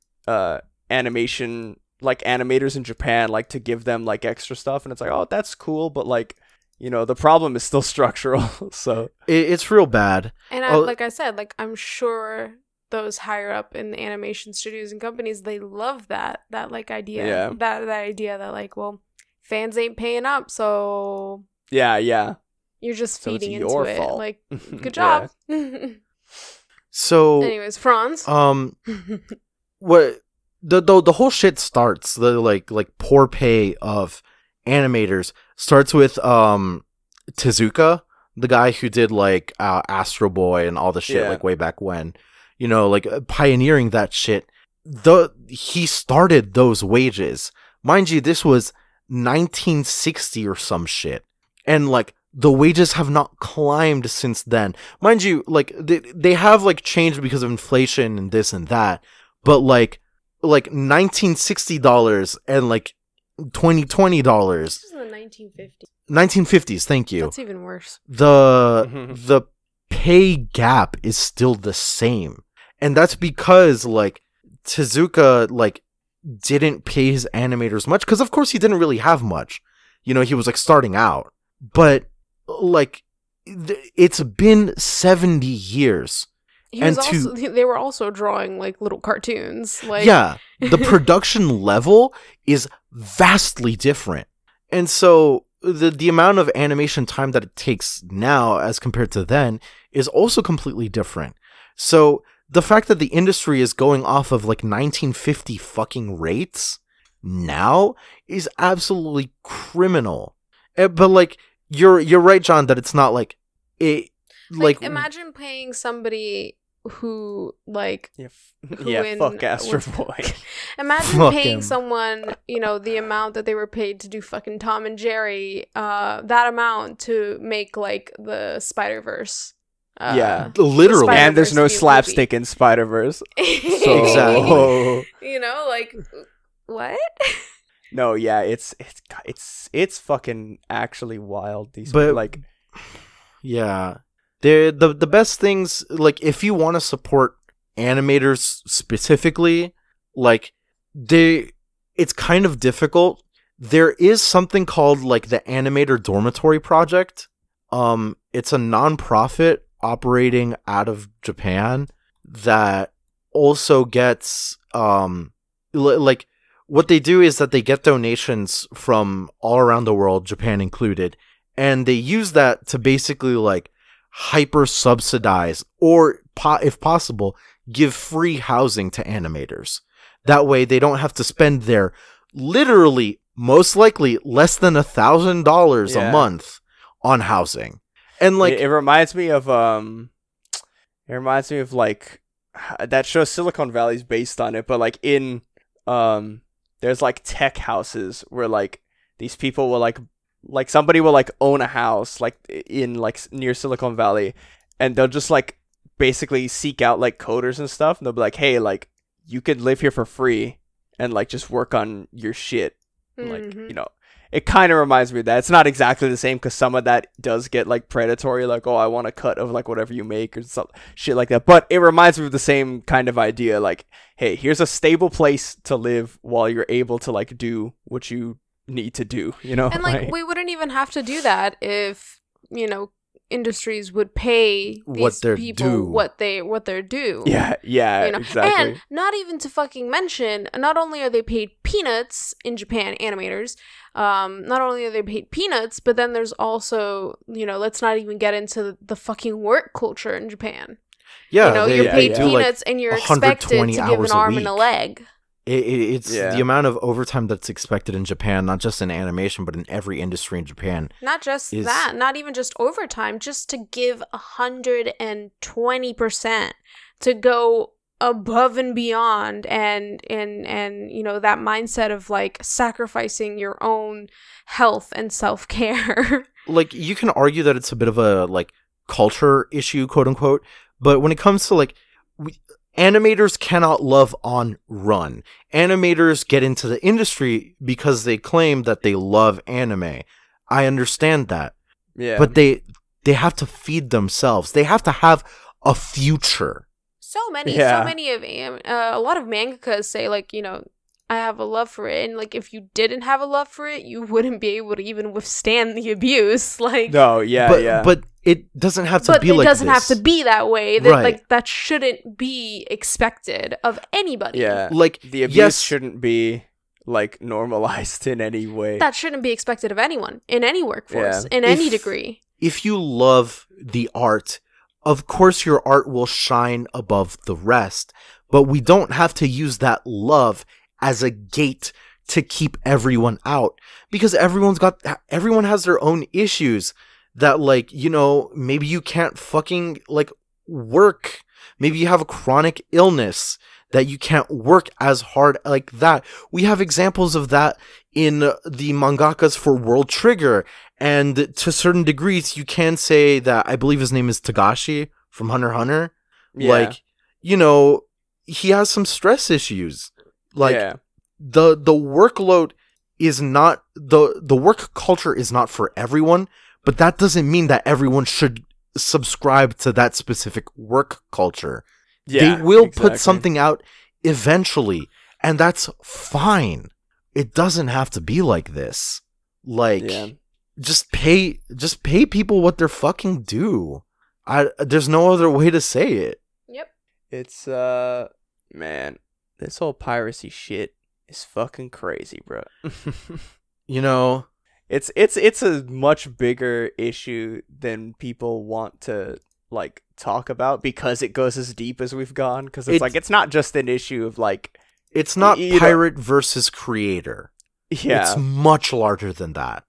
animation, like animators in Japan, like to give them like extra stuff, and it's like, oh, that's cool, but like, the problem is still structural. So it's real bad. And like I said, like I'm sure those higher up in the animation studios and companies, they love that like idea. Yeah. That idea that like, well, fans ain't paying up, so yeah. You're just So feeding it's into your it. fault. Like, good job. So anyways, Franz. What the whole shit starts, the like poor pay of animators starts with Tezuka, the guy who did like Astro Boy and all the shit like way back when. Like pioneering that shit. He started those wages. Mind you, this was 1960 or some shit. And like the wages have not climbed since then. Mind you, like they have like changed because of inflation and this and that. But like $1960 and like $2020. This is in the 1950s. 1950s, thank you. That's even worse. The pay gap is still the same. And that's because like Tezuka like didn't pay his animators much, because of course he didn't really have much. He was like starting out. But like it's been 70 years. They were also drawing like little cartoons. Like yeah, the production level is vastly different. And so the amount of animation time that it takes now as compared to then is also completely different. So the fact that the industry is going off of like 1950 fucking rates now is absolutely criminal. But like you're right, John, that it's not like it like imagine paying somebody who like fuck Astro Boy. Imagine Fuck paying him. someone, the amount that they were paid to do fucking Tom and Jerry, that amount to make like the Spider-Verse. Literally. And there's no Spider-Verse slapstick in Spider-Verse. So Exactly. Like what? No, yeah, it's fucking actually wild. These But- like Yeah. The best things, like, if you want to support animators specifically, like, it's kind of difficult. There is something called, like, the Animator Dormitory Project. It's a nonprofit operating out of Japan that also gets, like, what they do is that they get donations from all around the world, Japan included, and they use that to basically, like, hyper subsidize or if possible give free housing to animators. That way they don't have to spend their literally most likely less than $1,000 a month on housing. And like it reminds me of like that show Silicon Valley's based on it, but like in there's like tech houses where like these people will like somebody will like own a house like in like near Silicon Valley, and they'll just like basically seek out like coders and stuff, and they'll be like, hey, like you could live here for free and like just work on your shit. Like, it kind of reminds me of that. It's not exactly the same because some of that does get like predatory, like, oh, I want a cut of like whatever you make or some shit like that. But it reminds me of the same kind of idea, like, hey, here's a stable place to live while you're able to like do what you need to do, And like we wouldn't even have to do that if industries would pay these people what they're due. Yeah, exactly. And not even to fucking mention, not only are they paid peanuts in Japan, animators, not only are they paid peanuts, but then there's also, let's not even get into the fucking work culture in Japan. yeah, You're paid peanuts like and you're expected to give an arm and a leg. It's the amount of overtime that's expected in Japan, not just in animation, but in every industry in Japan. Not just that, not even just overtime, just to give 120% to go above and beyond and that mindset of like sacrificing your own health and self-care. Like, you can argue that it's a bit of a like culture issue, quote unquote, but when it comes to like animators cannot love on run. Animators get into the industry because they claim that they love anime. I understand that. Yeah. But they have to feed themselves. They have to have a future. So many of a lot of mangakas say like, I have a love for it, and like if you didn't have a love for it, you wouldn't be able to even withstand the abuse. Like But it doesn't have to be like this. But it doesn't have to be that way. That Right. like that shouldn't be expected of anybody. Yeah. Like, The abuse yes, shouldn't be like normalized in any way. That shouldn't be expected of anyone in any workforce, Yeah. in any degree. if you love the art, of course your art will shine above the rest, but we don't have to use that love as a gate to keep everyone out, because everyone has their own issues that, like, maybe you can't fucking like work. Maybe you have a chronic illness that you can't work as hard like that. We have examples of that in the mangakas for World Trigger, and to certain degrees you can say that. I believe his name is Tagashi from Hunter x Hunter. Yeah. Like, he has some stress issues. Like, yeah. the workload is not the work culture is not for everyone, but that doesn't mean that everyone should subscribe to that specific work culture. Yeah, they will exactly. put something out eventually, and that's fine. It doesn't have to be like this. Like, just pay people what they're fucking due. There's no other way to say it. Yep. It's man, this whole piracy shit is fucking crazy, bro. it's a much bigger issue than people want to like talk about because it goes as deep as we've gone. Because it's not just an issue of like it's not pirate versus creator. Yeah, it's much larger than that.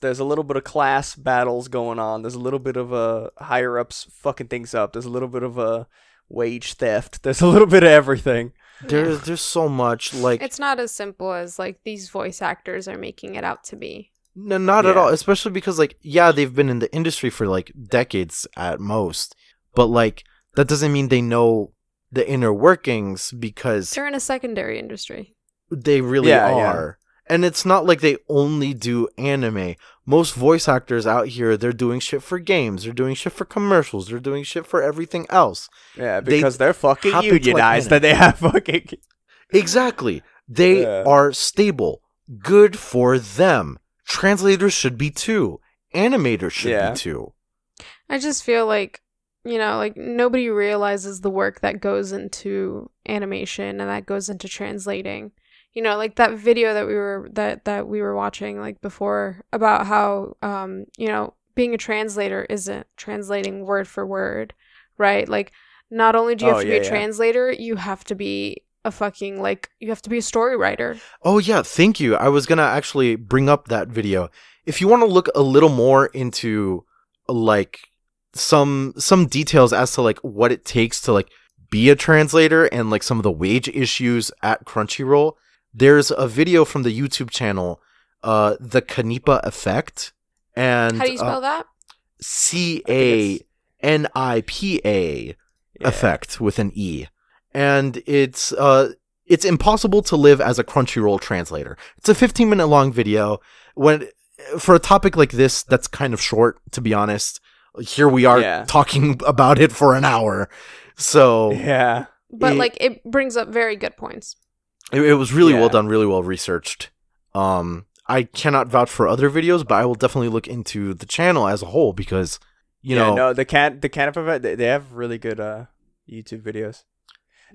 There's a little bit of class battles going on. There's a little bit of higher ups fucking things up. There's a little bit of wage theft. There's a little bit of everything. There's so much like it's not as simple as like these voice actors are making it out to be. No, not at all. Especially because like they've been in the industry for like decades at most, but like that doesn't mean they know the inner workings because they're in a secondary industry. They really are. And it's not like they only do anime. Most voice actors out here, they're doing shit for games. They're doing shit for commercials. They're doing shit for everything else. Yeah, because they're fucking unionized that they have fucking... Exactly. They are stable. Good for them. Translators should be too. Animators should be too. I just feel like, like nobody realizes the work that goes into animation and that goes into translating. Like that video that we were watching like before about how being a translator isn't translating word for word, right? Like not only do you have to be a translator, you have to be a fucking you have to be a story writer. Oh yeah, thank you. I was gonna actually bring up that video. If you want to look a little more into like some details as to like what it takes to like be a translator and like some of the wage issues at Crunchyroll, there's a video from the YouTube channel, the Kanipa Effect, and how do you spell that? Canipa Effect with an E, and it's impossible to live as a Crunchyroll translator. It's a 15-minute long video. For a topic like this, that's kind of short, to be honest. Here we are talking about it for an hour, so but it brings up very good points. It was really well done, really well researched. I cannot vouch for other videos, but I will definitely look into the channel as a whole because, no, the Canapa, they have really good YouTube videos.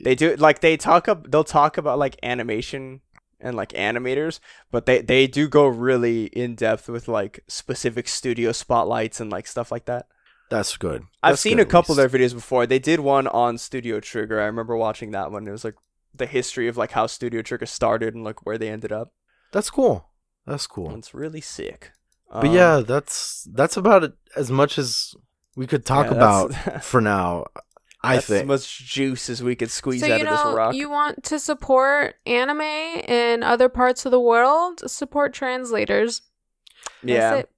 They do they'll talk about like animation and like animators, but they do go really in depth with like specific studio spotlights and like stuff like that. That's good. I've seen a couple of their videos before. They did one on Studio Trigger. I remember watching that one. It was like the history of like how Studio Trigger started and like where they ended up. That's cool. It's really sick. But yeah, that's about it, as much as we could talk about for now. I think as much juice as we could squeeze out of this rock. You want to support anime in other parts of the world? Support translators. That's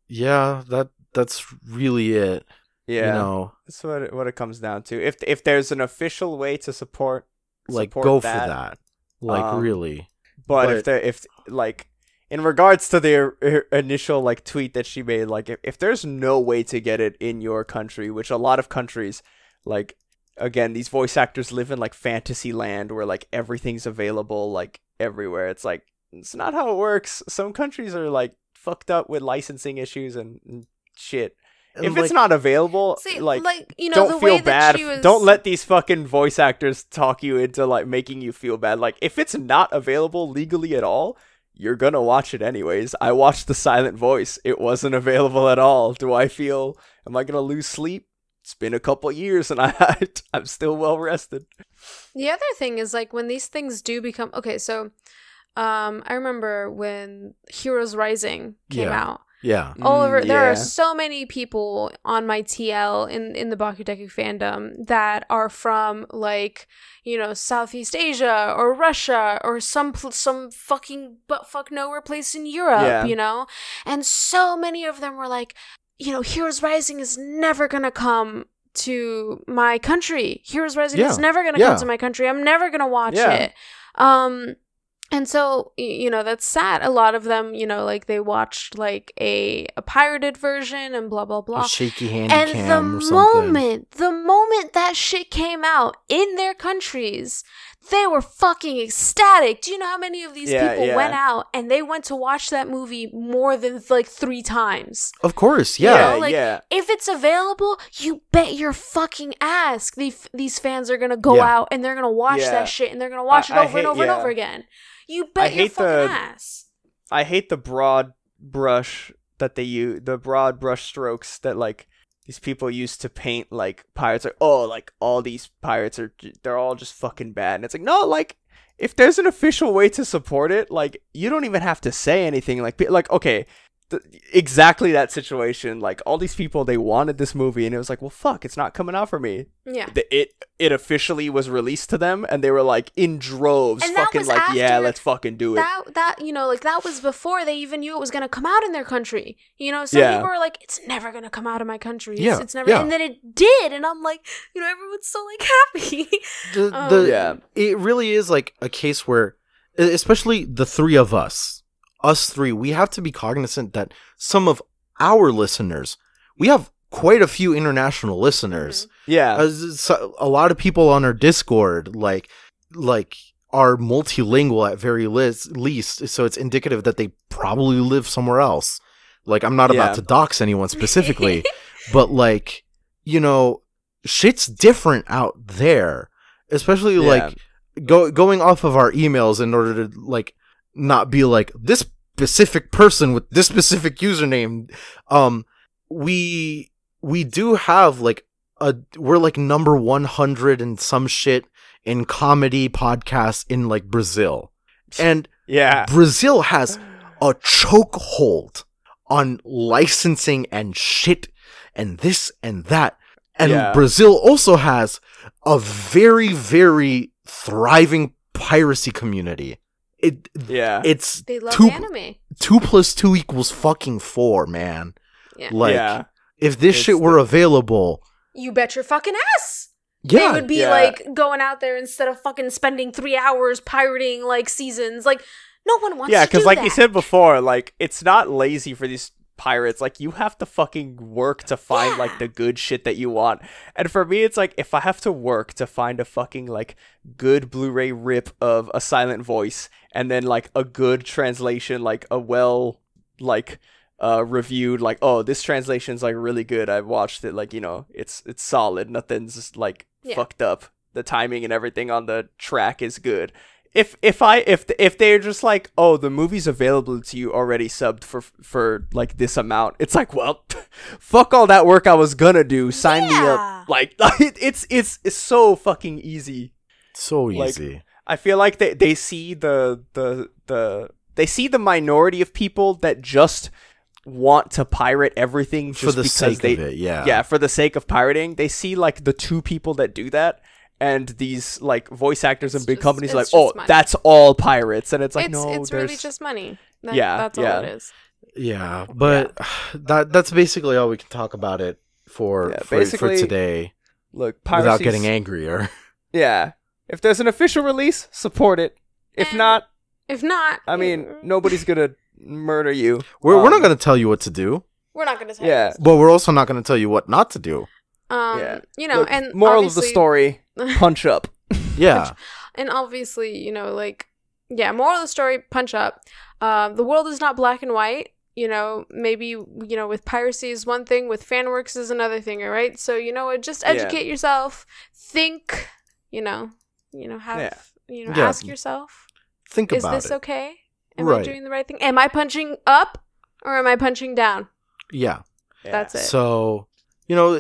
that's really it. Yeah, that's what it comes down to. If there's an official way to support go for that. Really. But if in regards to the initial like tweet that she made, like if there's no way to get it in your country, which a lot of countries, like again, these voice actors live in like fantasy land where like everything's available like everywhere. It's like it's not how it works. Some countries are like fucked up with licensing issues and shit. If it's not available, don't feel bad. Don't let these fucking voice actors talk you into like making you feel bad. Like if it's not available legally at all, you're gonna watch it anyways. I watched The Silent Voice. It wasn't available at all. Am I gonna lose sleep? It's been a couple years and I'm still well rested. The other thing is like when these things do become so I remember when Heroes Rising came out. Yeah. All over there are so many people on my TL in the Bakudeku fandom that are from like, Southeast Asia or Russia or some fucking buttfuck nowhere place in Europe, And so many of them were like, Heroes Rising is never gonna come to my country. Heroes Rising is never gonna come to my country. I'm never gonna watch it. And so, that's sad. A lot of them, like they watched like a pirated version and blah, blah, blah. A shaky handy cam or something. The moment that shit came out in their countries, they were fucking ecstatic. Do you know how many of these people went out and they went to watch that movie more than like 3 times? Of course, If it's available, you bet your fucking ass these fans are gonna go out and they're gonna watch that shit and they're gonna watch it over and over again. You bet your fucking ass. I hate the broad brush that they use, the broad brush strokes that like these people use to paint like pirates, like, oh, like all these pirates they're all just fucking bad. And it's like, no, like if there's an official way to support it, like you don't even have to say anything. Like okay, exactly that situation. Like all these people, they wanted this movie, and it was like, well, fuck, it's not coming out for me. Yeah. It officially was released to them, and they were like in droves, And that fucking was like, after yeah, let's fucking do it. That you know, like that was before they even knew it was gonna come out in their country. You know, some Yeah. people were like, it's never gonna come out in my country. Yeah, It's never, yeah. and then it did, and I'm like, you know, everyone's so like happy. Yeah. It really is like a case where, especially the three of us three, we have to be cognizant that some of our listeners, we have quite a few international listeners. Yeah. So a lot of people on our Discord, like are multilingual at very least, so it's indicative that they probably live somewhere else. Like, I'm not about to dox anyone specifically, but like, you know, shit's different out there, especially like going off of our emails in order to like not be like this specific person with this specific username. We do have like we're like number 100 and some shit in comedy podcasts in like Brazil, and Brazil has a chokehold on licensing and shit and this and that, and Brazil also has a very, very thriving piracy community. It's They love 2 anime. 2 + 2 = fucking 4, man. Yeah. Like, if this shit were available, You bet your fucking ass. yeah, They would be like going out there instead of fucking spending 3 hours pirating like seasons. Like, no one wants to do that. Yeah, because like you said before, like it's not lazy for these pirates. Like you have to fucking work to find like the good shit that you want. And for me, it's like if I have to work to find a fucking like good Blu-ray rip of A Silent Voice, and then like a good translation, like a well like reviewed, like, oh, this translation's like really good, I've watched it, like, you know, it's solid, nothing's just like fucked up, the timing and everything on the track is good. If they're just like, oh, the movie's available to you already subbed for like this amount, it's like, well, fuck all that work I was gonna do, sign me up. Like it's so fucking easy. So easy. Like, I feel like they see they see the minority of people that just want to pirate everything just for the because sake they of it, for the sake of pirating. They see like the 2 people that do that, and these like voice actors and big companies like, oh, money. That's all pirates, and it's like, it's really just money. That's all it is. Yeah, but that's basically all we can talk about it for today. Look, without getting angrier. Yeah, if there's an official release, support it. If not, I mean, nobody's gonna murder you. We're not gonna tell you what to do. We're not gonna tell you. But we're also not gonna tell you what not to do. You know, look, and moral of the story: punch up. Yeah. And obviously, you know, like, moral of the story: punch up. The world is not black and white. You know, maybe, you know, with piracy is one thing, with fan works is another thing, all right? So, you know, just educate yourself, think, ask yourself, think about it. Is this okay? Am I doing the right thing? Am I punching up or am I punching down? Yeah. That's it. So, you know,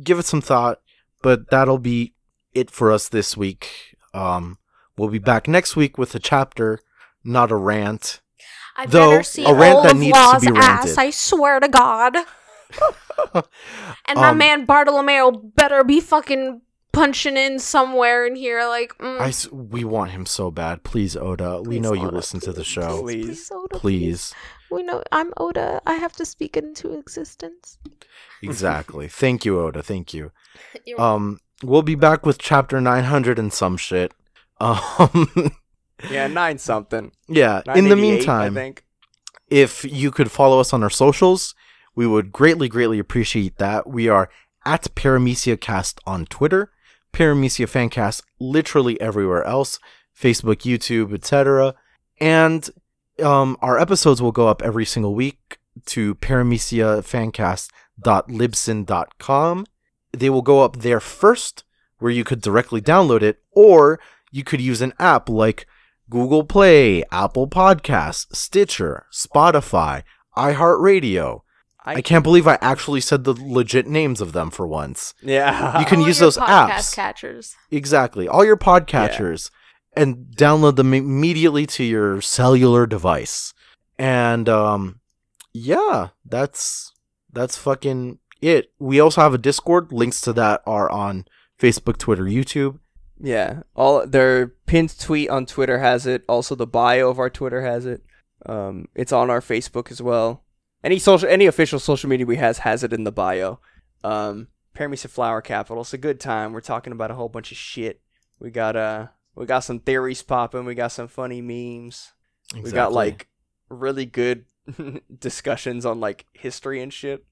give it some thought, but that'll be it for us this week. We'll be back next week with a chapter, not a rant. I Though, better see a rant all that of needs to Law's be ranted. ass, I swear to God. And my man Bartolomeo better be fucking punching in somewhere in here, like. We want him so bad. Please, Oda. We know you listen to the show. Please, Oda, please. We know I'm Oda. I have to speak into existence. Exactly. Thank you, Oda. Thank you. We'll be back with chapter 900 and some shit. 9 something. Yeah. In the 988, meantime, I think. If you could follow us on our socials, we would greatly, greatly appreciate that. We are at Paramecia Cast on Twitter, Paramecia Fancast literally everywhere else, Facebook, YouTube, etc. And our episodes will go up every single week to parameciafancast.libsyn.com. They will go up there first, where you could directly download it, or you could use an app like Google Play, Apple Podcasts, Stitcher, Spotify, iHeartRadio. I can't believe I actually said the legit names of them for once. Yeah. You can use those apps. Catchers. Exactly. All your podcatchers. And download them immediately to your cellular device. And, yeah, that's fucking it. We also have a Discord. Links to that are on Facebook, Twitter, YouTube. Yeah. All their pinned tweet on Twitter has it. Also, the bio of our Twitter has it. It's on our Facebook as well. Any official social media we has it in the bio. Paramecia Flower Capital. It's a good time. We're talking about a whole bunch of shit. We got some theories popping. We got some funny memes. Exactly. We got like really good discussions on like history and shit.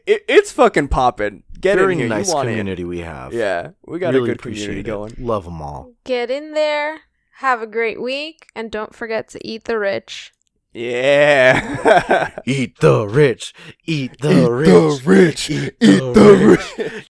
It's fucking popping. Very in here. Nice community we have. Yeah, we got really a good community going. Love them all. Get in there. Have a great week, and don't forget to eat the rich. Yeah. Eat the rich. Eat the Eat rich. the rich. Eat the rich.